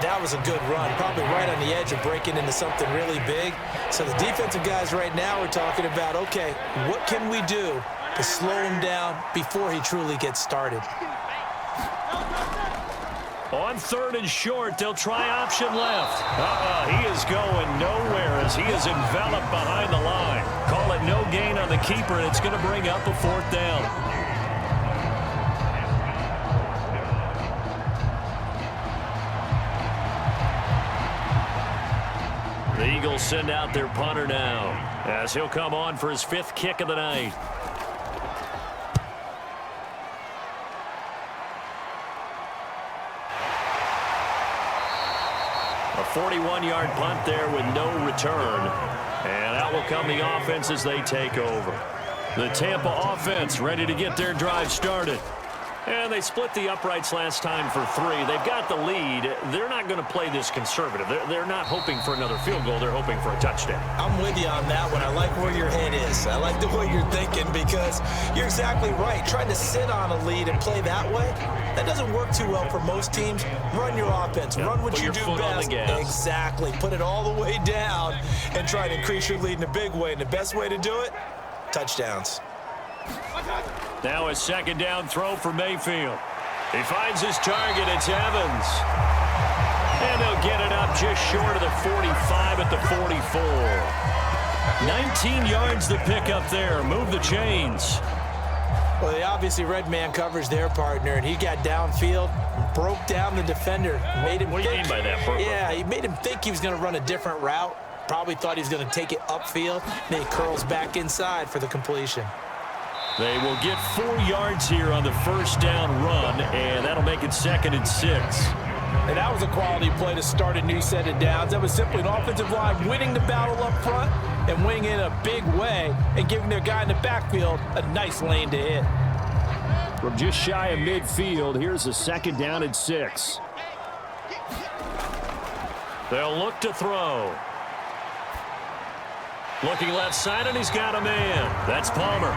That was a good run, probably right on the edge of breaking into something really big. So the defensive guys right now are talking about, okay, what can we do to slow him down before he truly gets started? On 3rd and short, they'll try option left. He is going nowhere as he is enveloped behind the line. Call it no gain on the keeper, and it's going to bring up a 4th down. The Eagles send out their punter now as he'll come on for his 5th kick of the night. A 41-yard punt there with no return. And out will come the offense as they take over. The Tampa offense ready to get their drive started. And they split the uprights last time for 3. They've got the lead. They're not going to play this conservative. They're not hoping for another field goal. They're hoping for a touchdown. I'm with you on that one. I like where your head is. I like the way you're thinking because you're exactly right. Trying to sit on a lead and play that way, that doesn't work too well for most teams. Run your offense. Run what you do best. Exactly. Put it all the way down and try to increase your lead in a big way. And the best way to do it, touchdowns. Now a 2nd down throw for Mayfield. He finds his target. It's Evans. And they'll get it up just short of the 45 at the 44. 19 yards to pick up there. Move the chains. Well, they obviously read man coverage their partner, and he got downfield, broke down the defender. What do you mean by that, Burger? Yeah, he made him think he was going to run a different route. Probably thought he was going to take it upfield. Then he curls back inside for the completion. They will get 4 yards here on the 1st down run, and that'll make it 2nd and 6. And that was a quality play to start a new set of downs. That was simply an offensive line winning the battle up front and winning in a big way and giving their guy in the backfield a nice lane to hit. From just shy of midfield, here's a 2nd down and 6. They'll look to throw. Looking left side, and he's got a man. That's Palmer.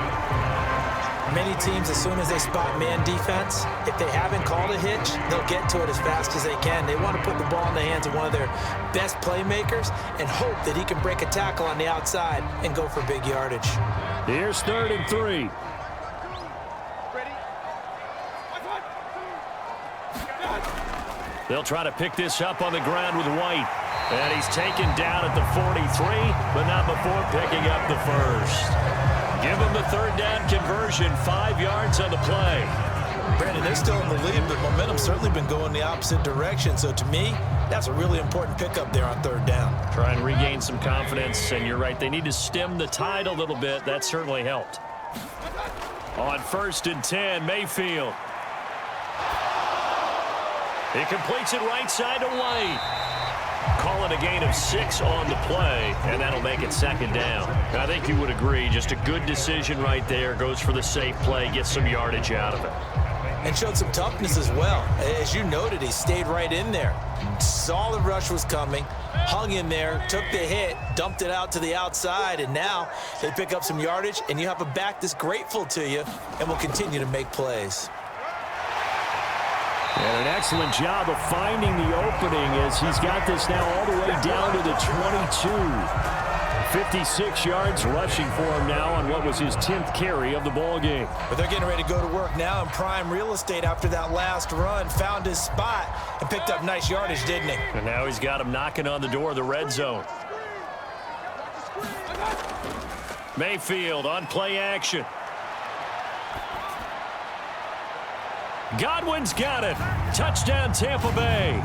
Many teams, as soon as they spot man defense, if they haven't called a hitch, they'll get to it as fast as they can. They want to put the ball in the hands of one of their best playmakers and hope that he can break a tackle on the outside and go for big yardage. Here's 3rd and 3. They'll try to pick this up on the ground with White. And he's taken down at the 43, but not before picking up the 1st. Give him the 3rd down conversion, 5 yards on the play. Brandon, they're still in the lead, but momentum's certainly been going the opposite direction. So to me, that's a really important pickup there on 3rd down. Try and regain some confidence, and you're right, they need to stem the tide a little bit. That certainly helped. On 1st and 10, Mayfield. He completes it right side to White. Call it a gain of 6 on the play, and that'll make it 2nd down. I think you would agree, just a good decision right there. Goes for the safe play, gets some yardage out of it. And showed some toughness as well. As you noted, he stayed right in there. Saw the rush was coming, hung in there, took the hit, dumped it out to the outside, and now they pick up some yardage, and you have a back that's grateful to you and will continue to make plays. And an excellent job of finding the opening as he's got this now all the way down to the 22. 56 yards rushing for him now on what was his 10th carry of the ball game. But they're getting ready to go to work now in prime real estate after that last run. Found his spot and picked up nice yardage, didn't he? And now he's got him knocking on the door of the red zone. Mayfield on play action. Godwin's got it. Touchdown, Tampa Bay.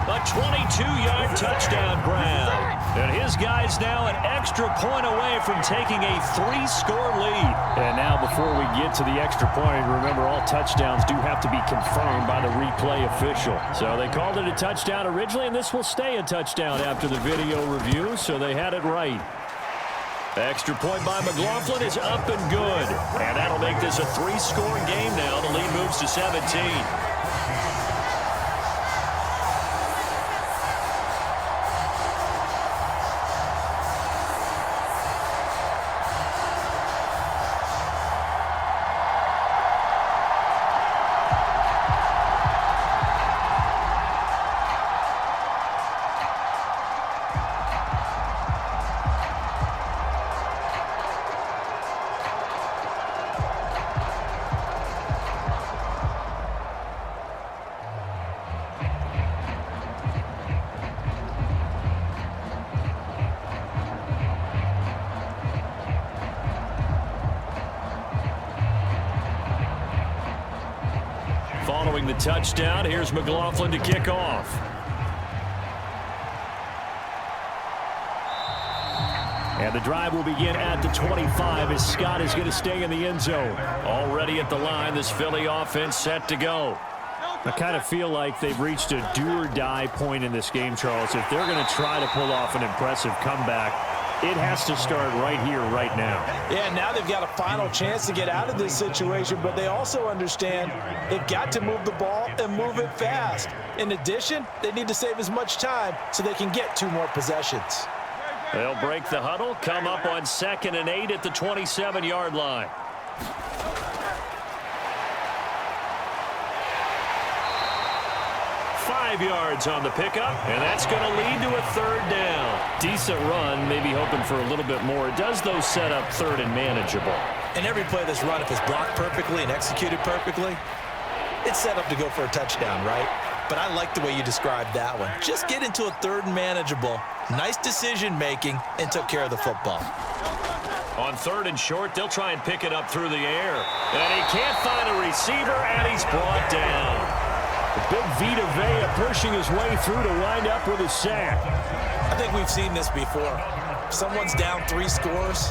A 22-yard touchdown, Brown. And his guy's now an extra point away from taking a 3-score lead. And now before we get to the extra point, remember all touchdowns do have to be confirmed by the replay official. So they called it a touchdown originally, and this will stay a touchdown after the video review, so they had it right. Extra point by McLaughlin is up and good. And that'll make this a 3-score game now. The lead moves to 17. scoring the touchdown. Here's McLaughlin to kick off. And the drive will begin at the 25 as Scott is going to stay in the end zone. Already at the line, this Philly offense set to go. I kind of feel like they've reached a do-or-die point in this game, Charles. If they're going to try to pull off an impressive comeback, it has to start right here, right now. Yeah, now they've got a final chance to get out of this situation, but they also understand they've got to move the ball and move it fast. In addition, they need to save as much time so they can get 2 more possessions. They'll break the huddle, come up on 2nd and 8 at the 27-yard line. Yards on the pickup, and that's going to lead to a 3rd down. Decent run, maybe hoping for a little bit more. It does, though, set up 3rd and manageable. And every play that's run, if it's blocked perfectly and executed perfectly, it's set up to go for a touchdown, right? But I like the way you described that one. Just get into a 3rd and manageable, nice decision-making, and took care of the football. On 3rd and short, they'll try and pick it up through the air. And he can't find a receiver, and he's brought down. The big Vita Vea pushing his way through to wind up with a sack. I think we've seen this before. Someone's down 3 scores.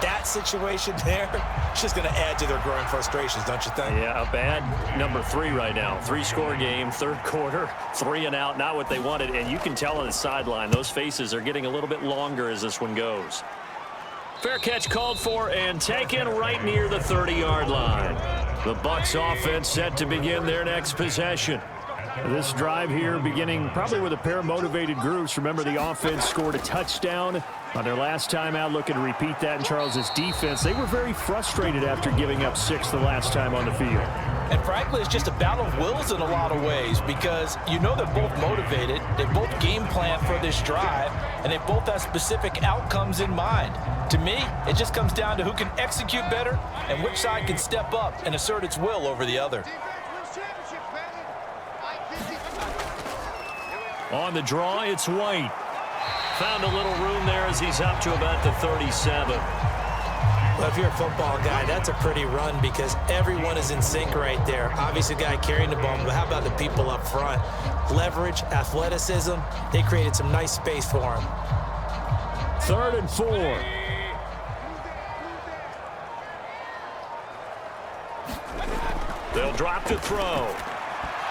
That situation there, it's just going to add to their growing frustrations, don't you think? Yeah, a bad number 3 right now. 3-score game, 3rd quarter, 3 and out, not what they wanted. And you can tell on the sideline, those faces are getting a little bit longer as this one goes. Fair catch called for and taken right near the 30-yard line. The Bucs offense set to begin their next possession. This drive here beginning probably with a pair of motivated groups. Remember, the offense scored a touchdown on their last time out. Looking to repeat that in Charles's defense. They were very frustrated after giving up 6 the last time on the field. And frankly, it's just a battle of wills in a lot of ways because you know they're both motivated. They both game plan for this drive, and they both have specific outcomes in mind. To me, it just comes down to who can execute better and which side can step up and assert its will over the other. On the draw, it's White. Found a little room there as he's up to about the 37. Well, if you're a football guy, that's a pretty run because everyone is in sync right there. Obviously, the guy carrying the ball, but how about the people up front? Leverage, athleticism, they created some nice space for him. 3rd and 4. They'll drop to throw.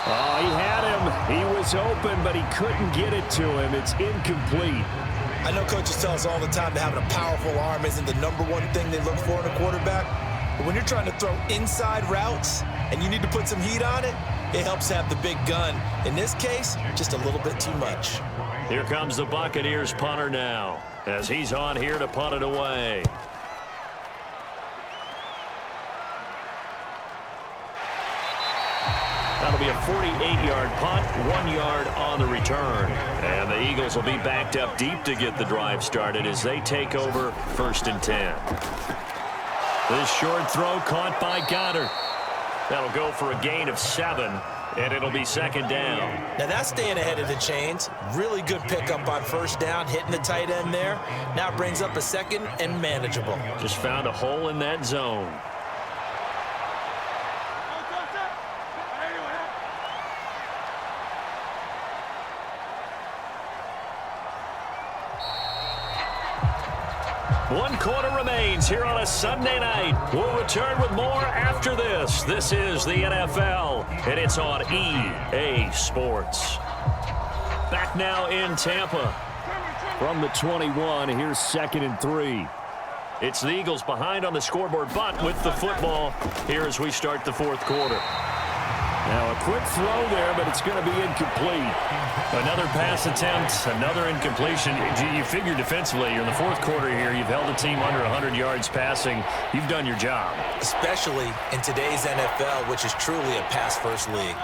Oh, he had him. He was open, but he couldn't get it to him. It's incomplete. I know coaches tell us all the time that having a powerful arm isn't the #1 thing they look for in a quarterback. But when you're trying to throw inside routes and you need to put some heat on it, it helps have the big gun. In this case, just a little bit too much. Here comes the Buccaneers punter now as he's on here to punt it away. That'll be a 48-yard punt, 1 yard on the return. And the Eagles will be backed up deep to get the drive started as they take over 1st and 10. This short throw caught by Goddard. That'll go for a gain of 7, and it'll be 2nd down. Now that's staying ahead of the chains. Really good pickup on 1st down, hitting the tight end there. Now brings up a 2nd and manageable. Just found a hole in that zone. One quarter remains here on a Sunday night. We'll return with more after this. This is the NFL, and it's on EA Sports. Back now in Tampa. From the 21, here's 2nd and 3. It's the Eagles behind on the scoreboard, but with the football here as we start the 4th quarter. Now a quick throw there, but it's going to be incomplete. Another pass attempt, another incompletion. You figure defensively, you're in the 4th quarter here. You've held the team under 100 yards passing. You've done your job. Especially in today's NFL, which is truly a pass-first league.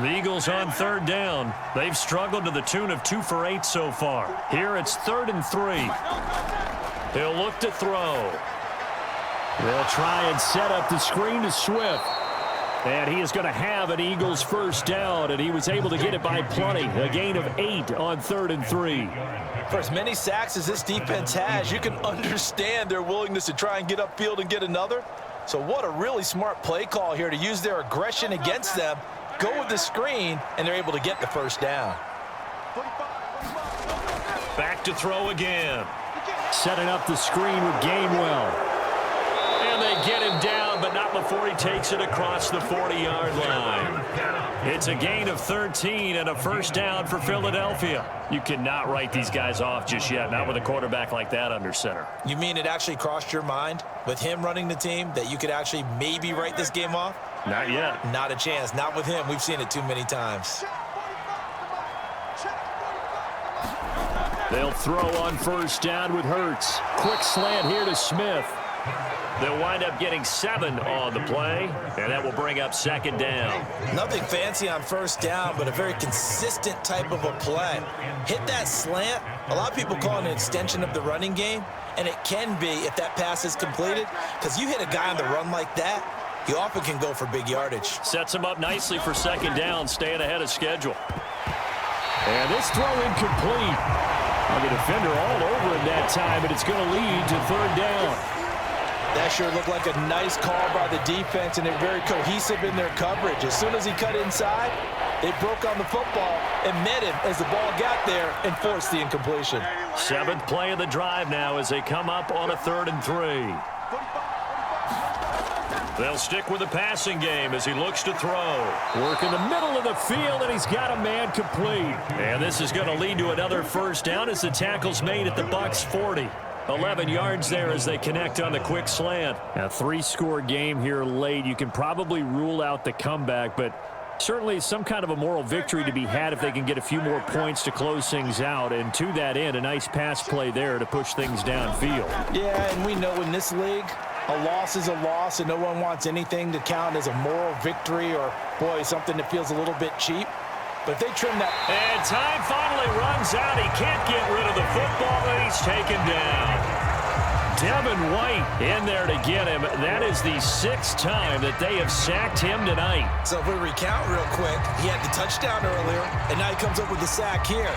The Eagles on 3rd down. They've struggled to the tune of 2 for 8 so far. Here it's 3rd and 3. He'll look to throw. They'll try and set up the screen to Swift. And he is going to have an Eagles 1st down, and he was able to get it by plenty. A gain of 8 on 3rd and 3. For as many sacks as this defense has, you can understand their willingness to try and get upfield and get another. So what a really smart play call here to use their aggression against them go with the screen, and they're able to get the first down. Back to throw again. Setting up the screen with Gainwell. And they get him down, but not before he takes it across the 40-yard line. It's a gain of 13 and a first down for Philadelphia. You cannot write these guys off just yet, not with a quarterback like that under center. You mean it actually crossed your mind with him running the team that you could actually maybe write this game off? Not yet. Not a chance. Not with him. We've seen it too many times. They'll throw on first down with Hurts. Quick slant here to Smith. They'll wind up getting 7 on the play, and that will bring up second down. Nothing fancy on first down, but a very consistent type of a play. Hit that slant. A lot of people call it an extension of the running game, and it can be if that pass is completed, because you hit a guy on the run like that, he often can go for big yardage. Sets him up nicely for second down, staying ahead of schedule. And this throw incomplete. The defender all over him that time, and it's going to lead to third down. That sure looked like a nice call by the defense, and they're very cohesive in their coverage. As soon as he cut inside, they broke on the football and met him as the ball got there and forced the incompletion. 7th play of the drive now as they come up on a 3rd and 3. They'll stick with the passing game as he looks to throw. Work in the middle of the field, and he's got a man complete. And this is going to lead to another first down as the tackle's made at the Bucs 40. 11 yards there as they connect on the quick slant. A 3-score game here late. You can probably rule out the comeback, but certainly some kind of a moral victory to be had if they can get a few more points to close things out. And to that end, a nice pass play there to push things downfield. Yeah, and we know in this league, a loss is a loss, and no one wants anything to count as a moral victory or, boy, something that feels a little bit cheap. But if they trim that... And time finally runs out. He can't get rid of the football, and he's taken down. Devin White in there to get him. That is the 6th time that they have sacked him tonight. So if we recount real quick, he had the touchdown earlier, and now he comes up with the sack here.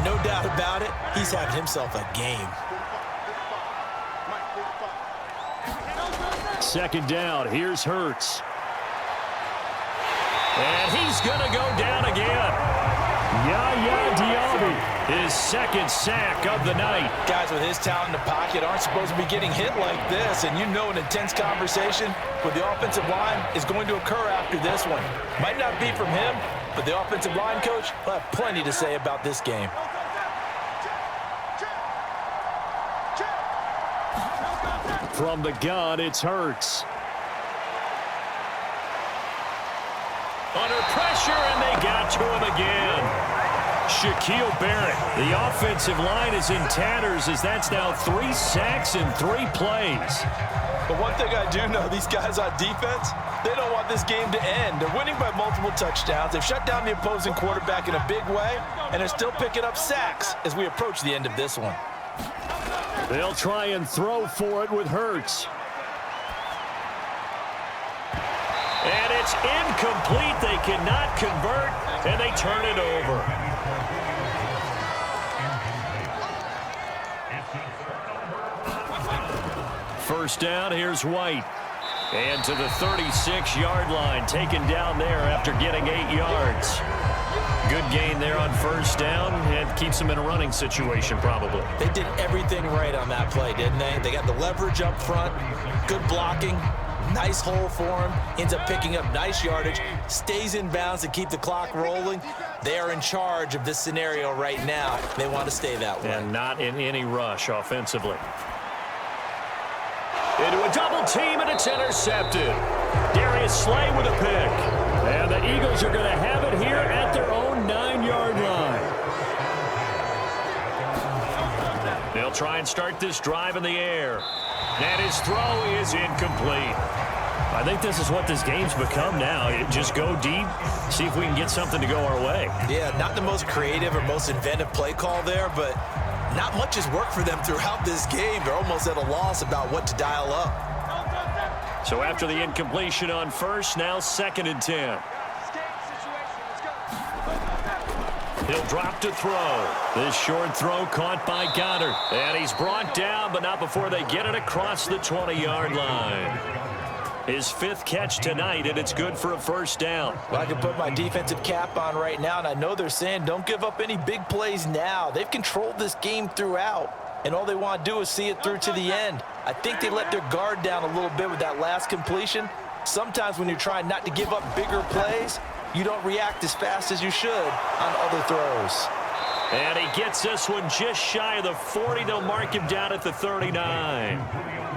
No doubt about it, he's having himself a game. Second down, here's Hurts. And he's going to go down again. Yaya Diaby. His 2nd sack of the night. Guys with his talent in the pocket aren't supposed to be getting hit like this, and you know an intense conversation with the offensive line is going to occur after this one. Might not be from him, but the offensive line coach will have plenty to say about this game. From the gun, it's Hurts. Under pressure, and they got to him again. Shaquille Barrett. The offensive line is in tatters as that's now 3 sacks in 3 plays. But one thing I do know, these guys on defense, they don't want this game to end. They're winning by multiple touchdowns. They've shut down the opposing quarterback in a big way, and they're still picking up sacks as we approach the end of this one. They'll try and throw for it with Hurts. And it's incomplete. They cannot convert, and they turn it over. First down, here's White. And to the 36-yard line, taken down there after getting 8 yards. Good gain there on first down, and keeps them in a running situation probably. They did everything right on that play, didn't they? They got the leverage up front, good blocking, nice hole for him, ends up picking up nice yardage, stays in bounds to keep the clock rolling. They are in charge of this scenario right now. They want to stay that way. And not in any rush offensively. Into a double team, and it's intercepted. Darius Slay with a pick. And the Eagles are going to have it here at their own 9-yard line. They'll try and start this drive in the air. And his throw is incomplete. I think this is what this game's become now. Just go deep, see if we can get something to go our way. Yeah, not the most creative or most inventive play call there, but not much has worked for them throughout this game. They're almost at a loss about what to dial up. So after the incompletion on first, now 2nd and 10. He'll drop to throw. This short throw caught by Goddard. And he's brought down, but not before they get it across the 20-yard line. His 5th catch tonight, and it's good for a first down. Well, I can put my defensive cap on right now, and I know they're saying don't give up any big plays now. They've controlled this game throughout, and all they want to do is see it through to the end. I think they let their guard down a little bit with that last completion. Sometimes when you're trying not to give up bigger plays, you don't react as fast as you should on other throws. And he gets this one just shy of the 40. They'll mark him down at the 39.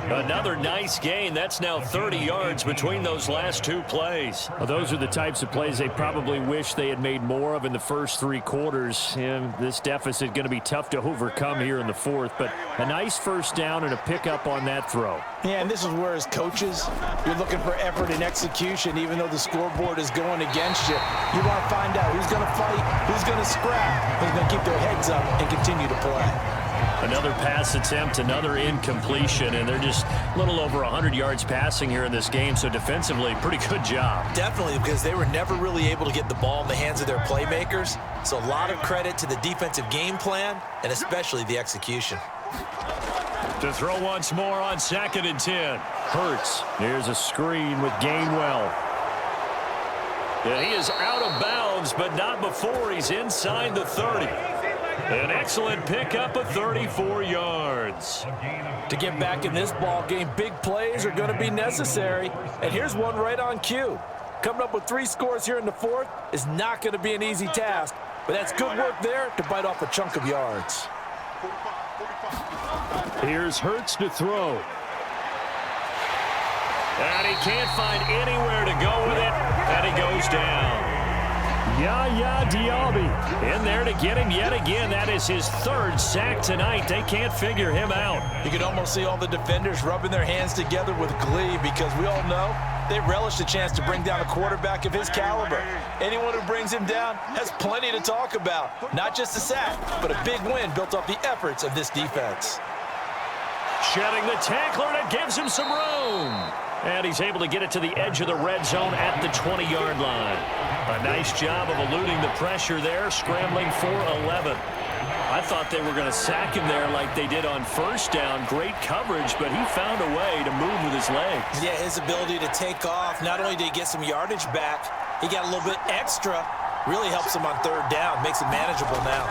Another nice gain. That's now 30 yards between those last 2 plays. Well, those are the types of plays they probably wish they had made more of in the first 3 quarters. And this deficit going to be tough to overcome here in the 4th. But a nice first down and a pickup on that throw. Yeah, and this is where as coaches, you're looking for effort and execution, even though the scoreboard is going against you. You want to find out who's going to fight, who's going to scrap, who's going to keep their heads up and continue to play. Another pass attempt, another incompletion, and they're just a little over 100 yards passing here in this game, so defensively, pretty good job. Definitely, because they were never really able to get the ball in the hands of their playmakers, so a lot of credit to the defensive game plan and especially the execution. To throw once more on 2nd and 10. Hurts. Here's a screen with Gainwell. And he is out of bounds, but not before he's inside the 30. An excellent pickup of 34 yards. To get back in this ball game, big plays are going to be necessary. And here's one right on cue. Coming up with 3 scores here in the 4th is not going to be an easy task, but that's good work there to bite off a chunk of yards. Here's Hurts to throw. And he can't find anywhere to go with it, and he goes down. Yaya Diaby In there to get him yet again. That is his 3rd sack tonight. They can't figure him out. You can almost see all the defenders rubbing their hands together with glee because we all know they relish the chance to bring down a quarterback of his caliber. Anyone who brings him down has plenty to talk about. Not just a sack, but a big win built off the efforts of this defense. Shedding the tackler, and it gives him some room. And he's able to get it to the edge of the red zone at the 20-yard line. A nice job of eluding the pressure there, scrambling for 11. I thought they were going to sack him there like they did on first down. Great coverage, but he found a way to move with his legs. Yeah, his ability to take off, not only did he get some yardage back, he got a little bit extra. Really helps him on 3rd down, makes it manageable now.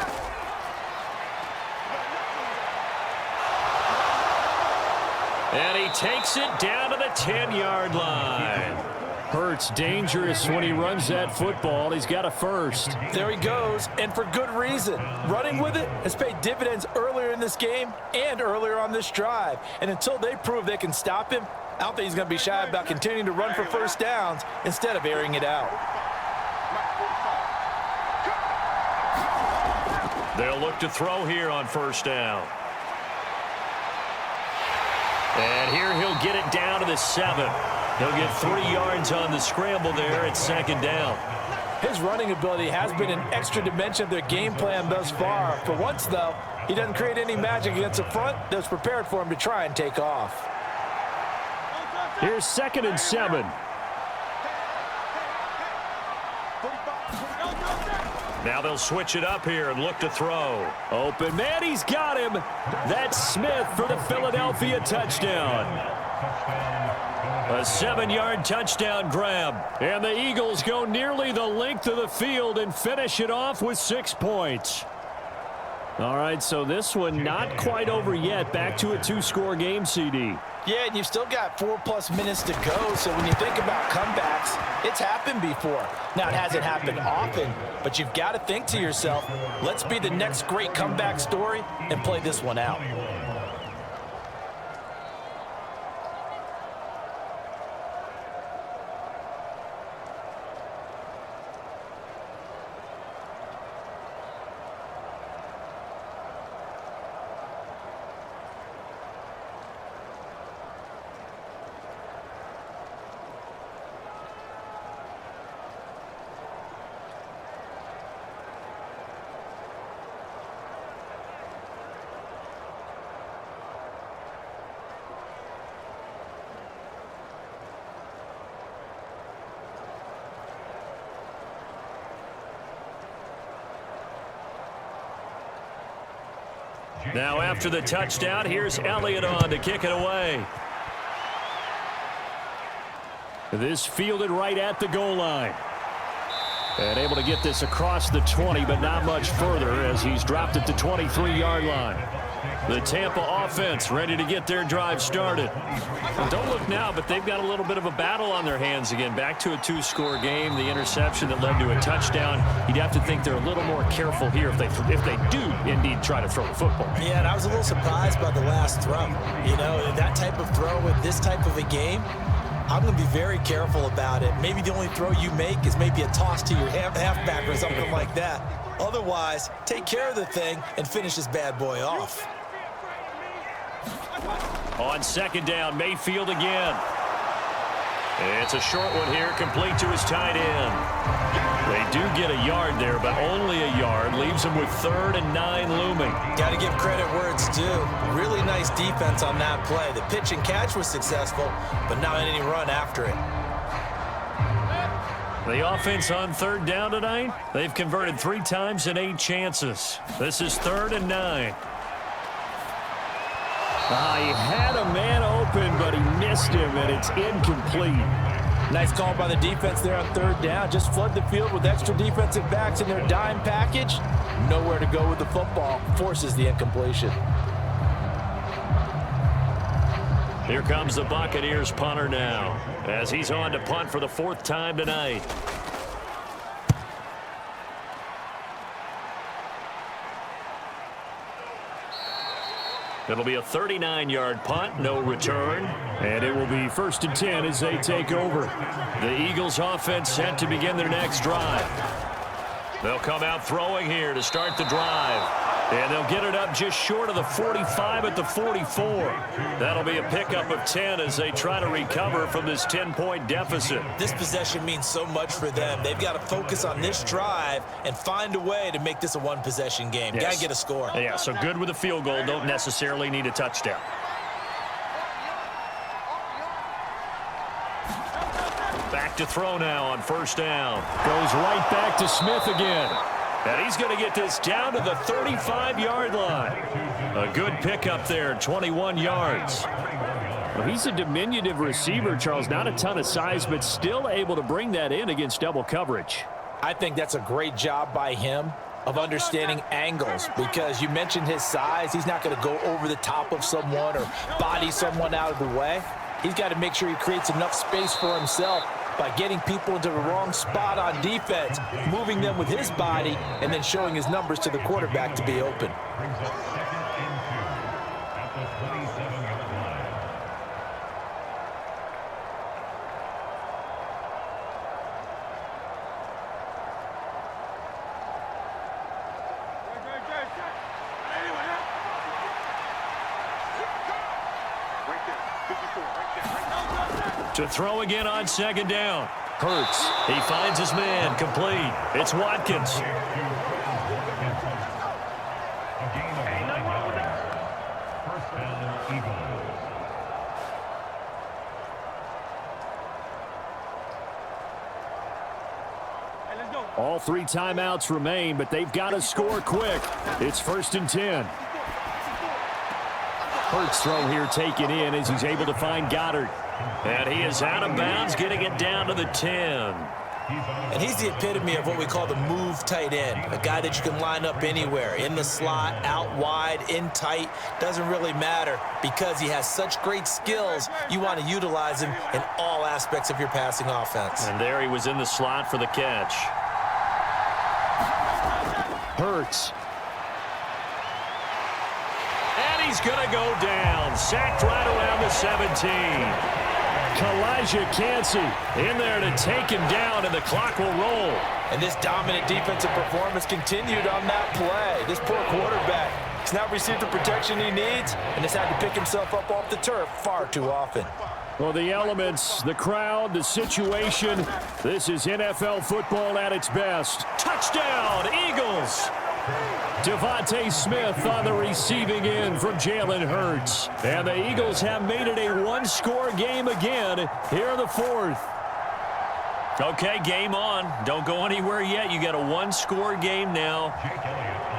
And he takes it down to the 10-yard line. Hurts dangerous when he runs that football. He's got a first. There he goes, and for good reason. Running with it has paid dividends earlier in this game and earlier on this drive. And until they prove they can stop him, I don't think he's going to be shy about continuing to run for first downs instead of airing it out. They'll look to throw here on first down. And here he'll get it down to the 7. He'll get 3 yards on the scramble there at 2nd down. His running ability has been an extra dimension of their game plan thus far. For once, though, he doesn't create any magic against the front that's prepared for him to try and take off. Here's 2nd and 7. Now they'll switch it up here and look to throw. Open man, he's got him. That's Smith for the Philadelphia touchdown. A 7-yard touchdown grab. And the Eagles go nearly the length of the field and finish it off with 6 points. All right, so this one not quite over yet. Back to a 2-score game, CD. Yeah, and you've still got 4+ minutes to go, so when you think about comebacks, it's happened before. Now, it hasn't happened often, but you've got to think to yourself, let's be the next great comeback story and play this one out. Now after the touchdown, here's Elliott on to kick it away. This fielded right at the goal line. And able to get this across the 20, but not much further as he's dropped it to 23-yard line. The Tampa offense ready to get their drive started. Well, don't look now, but they've got a little bit of a battle on their hands again. Back to a two-score game. The interception that led to a touchdown. You'd have to think they're a little more careful here if they do indeed try to throw the football. Yeah, and I was a little surprised by the last throw. You know, that type of throw with this type of a game, I'm going to be very careful about it. Maybe the only throw you make is maybe a toss to your halfback or something like that. Otherwise, take care of the thing and finish this bad boy off. On second down, Mayfield again. It's a short one here, complete to his tight end. They do get a yard there, but only a yard. Leaves them with 3rd and 9 looming. Got to give credit where it's due. Really nice defense on that play. The pitch and catch was successful, but not any run after it. The offense on 3rd down tonight, they've converted 3 times in 8 chances. This is 3rd and 9. He had a man open, but he missed him, and it's incomplete. Nice call by the defense there on 3rd down. Just flood the field with extra defensive backs in their dime package. Nowhere to go with the football. Forces the incompletion. Here comes the Buccaneers punter now, as he's on to punt for the 4th time tonight. It'll be a 39-yard punt, no return. And it will be 1st and 10 as they take over. The Eagles offense set to begin their next drive. They'll come out throwing here to start the drive. And they'll get it up just short of the 45 at the 44. That'll be a pickup of 10 as they try to recover from this 10-point deficit. This possession means so much for them. They've got to focus on this drive and find a way to make this a one-possession game. Yes. Got to get a score. Yeah, so good with a field goal. Don't necessarily need a touchdown. Back to throw now on 1st down. Goes right back to Smith again. And he's going to get this down to the 35-yard line. A good pickup there, 21 yards. Well, he's a diminutive receiver, Charles. Not a ton of size, but still able to bring that in against double coverage. I think that's a great job by him of understanding angles, because you mentioned his size. He's not going to go over the top of someone or body someone out of the way. He's got to make sure he creates enough space for himself by getting people into the wrong spot on defense, moving them with his body, and then showing his numbers to the quarterback to be open. To throw again on 2nd down. Hurts. He finds his man. Complete. It's Watkins. All 3 timeouts remain, but they've got to score quick. It's 1st and 10. Hurts throw here taken in as he's able to find Goddard. And he is out of bounds, getting it down to the 10. And he's the epitome of what we call the move tight end, a guy that you can line up anywhere, in the slot, out wide, in tight, doesn't really matter, because he has such great skills. You want to utilize him in all aspects of your passing offense. And there he was in the slot for the catch. Hurts. And he's going to go down, sacked right around the 17. Kalijah Kancey in there to take him down, and the clock will roll. And this dominant defensive performance continued on that play. This poor quarterback has not received the protection he needs and has had to pick himself up off the turf far too often. Well, the elements, the crowd, the situation, this is NFL football at its best. Touchdown, Eagles! Devontae Smith on the receiving end from Jalen Hurts. And the Eagles have made it a one-score game again here in the 4th. Okay, game on. Don't go anywhere yet. You got a one-score game now.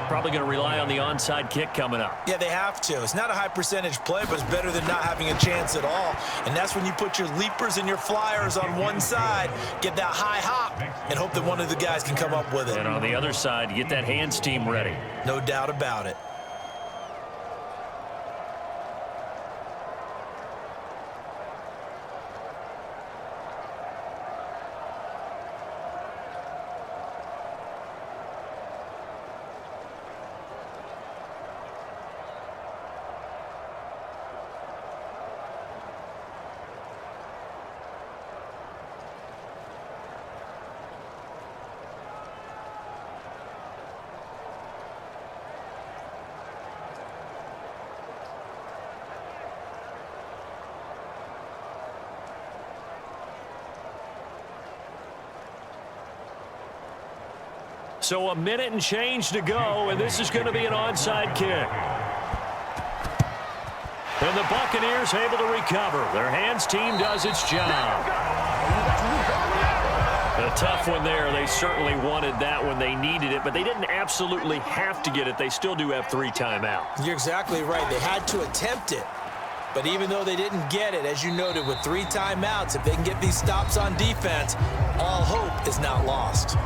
probably going to rely on the onside kick coming up. Yeah, they have to. It's not a high percentage play, but it's better than not having a chance at all. And that's when you put your leapers and your flyers on one side, get that high hop, and hope that one of the guys can come up with it. And on the other side, get that hands team ready. No doubt about it. So a minute and change to go, and this is going to be an onside kick. And the Buccaneers able to recover. Their hands team does its job. A tough one there. They certainly wanted that when they needed it, but they didn't absolutely have to get it. They still do have 3 timeouts. You're exactly right. They had to attempt it. But even though they didn't get it, as you noted, with 3 timeouts, if they can get these stops on defense, all hope is not lost.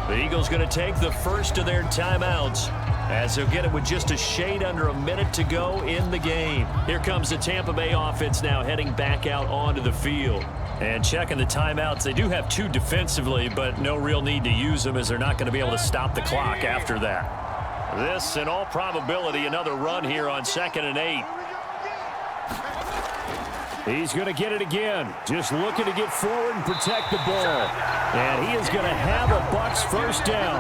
The Eagles going to take the first of their timeouts as they'll get it with just a shade under a minute to go in the game. Here comes the Tampa Bay offense now heading back out onto the field. And checking the timeouts, they do have 2 defensively, but no real need to use them as they're not going to be able to stop the clock after that. This, in all probability, another run here on 2nd and 8. He's going to get it again. Just looking to get forward and protect the ball. And he is going to have a Bucs first down.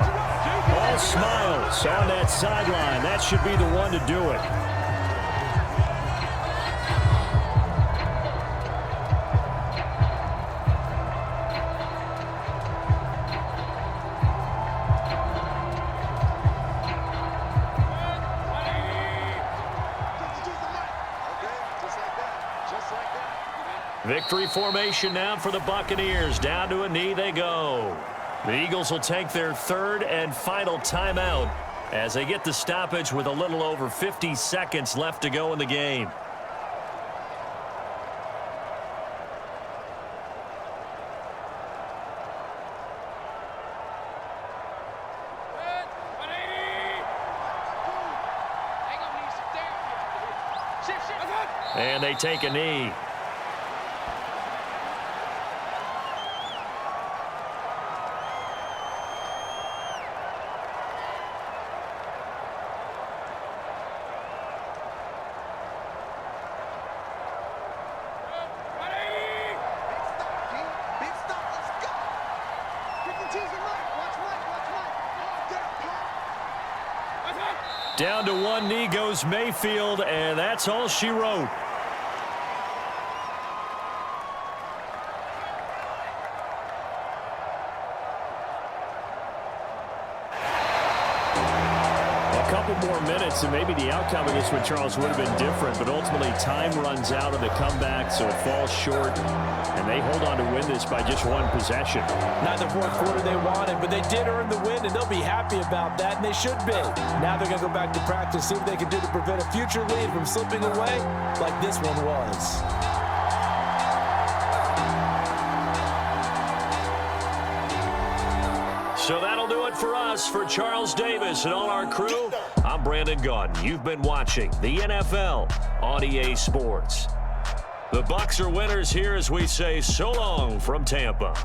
All smiles on that sideline. That should be the one to do it. Victory formation now for the Buccaneers. Down to a knee they go. The Eagles will take their 3rd and final timeout as they get the stoppage with a little over 50 seconds left to go in the game. And they take a knee. Down to one knee goes Mayfield, and that's all she wrote. A couple more minutes, and maybe the outcome of this one, Charles, would have been different, but ultimately time runs out on the comeback, so it falls short, and they hold on to win this by just 1 possession. Not the 4th quarter they wanted, but they did earn the win, and they'll be happy about that, and they should be. Now they're going to go back to practice, see what they can do to prevent a future lead from slipping away like this one was. So that'll do it for us. For Charles Davis and all our crew, I'm Brandon Gaudin. You've been watching the NFL on EA Sports. The Bucs are winners here as we say so long from Tampa.